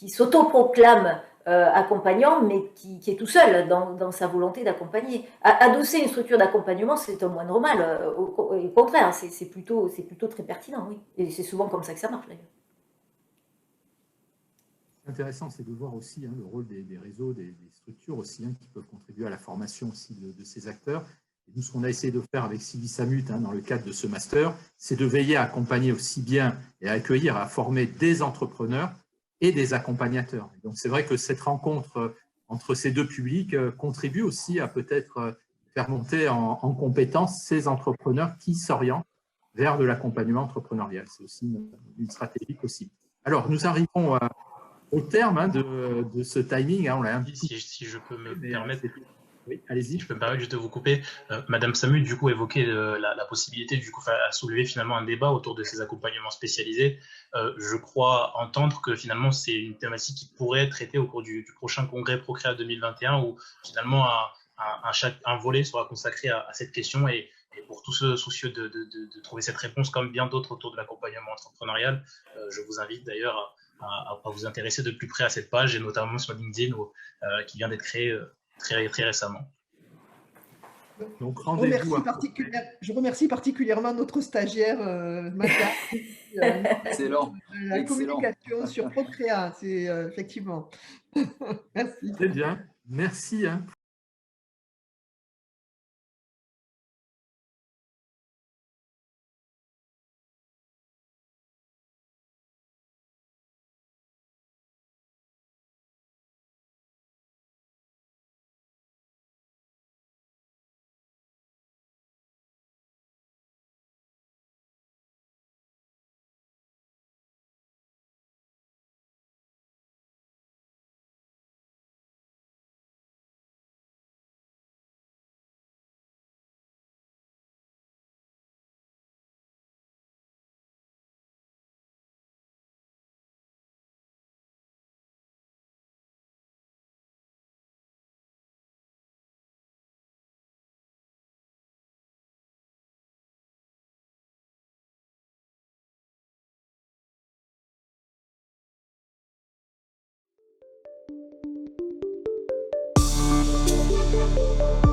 s'autoproclame accompagnant, mais qui est tout seul dans sa volonté d'accompagner. Adosser une structure d'accompagnement, c'est un moins normal, au contraire, c'est plutôt très pertinent, oui. Et c'est souvent comme ça que ça marche, d'ailleurs. Intéressant, c'est de voir aussi le rôle des réseaux, des structures aussi, qui peuvent contribuer à la formation aussi de ces acteurs. Et nous, ce qu'on a essayé de faire avec Sylvie Samut dans le cadre de ce master, c'est de veiller à accompagner aussi bien et à accueillir, à former des entrepreneurs et des accompagnateurs. Et donc, c'est vrai que cette rencontre entre ces deux publics contribue aussi à peut-être faire monter en compétence ces entrepreneurs qui s'orientent vers de l'accompagnement entrepreneurial. C'est aussi une stratégie possible. Alors, nous arrivons au terme de ce timing. On l'a si je peux me permettre. Oui, allez-y. Je peux me permettre juste de vous couper. Madame Samut, du coup, évoquait la possibilité, du coup, à soulever finalement un débat autour de ces accompagnements spécialisés. Je crois entendre que finalement, c'est une thématique qui pourrait être traitée au cours du prochain congrès Procréa 2021, où finalement, un volet sera consacré à cette question. Et pour tous ceux soucieux de trouver cette réponse, comme bien d'autres autour de l'accompagnement entrepreneurial, je vous invite d'ailleurs à vous intéresser de plus près à cette page, et notamment sur LinkedIn, qui vient d'être créée très récemment. Donc, je remercie particulièrement notre stagiaire, Magda, Excellent. la communication sur Procréa, c'est effectivement. Merci. Très bien, merci. Thank you.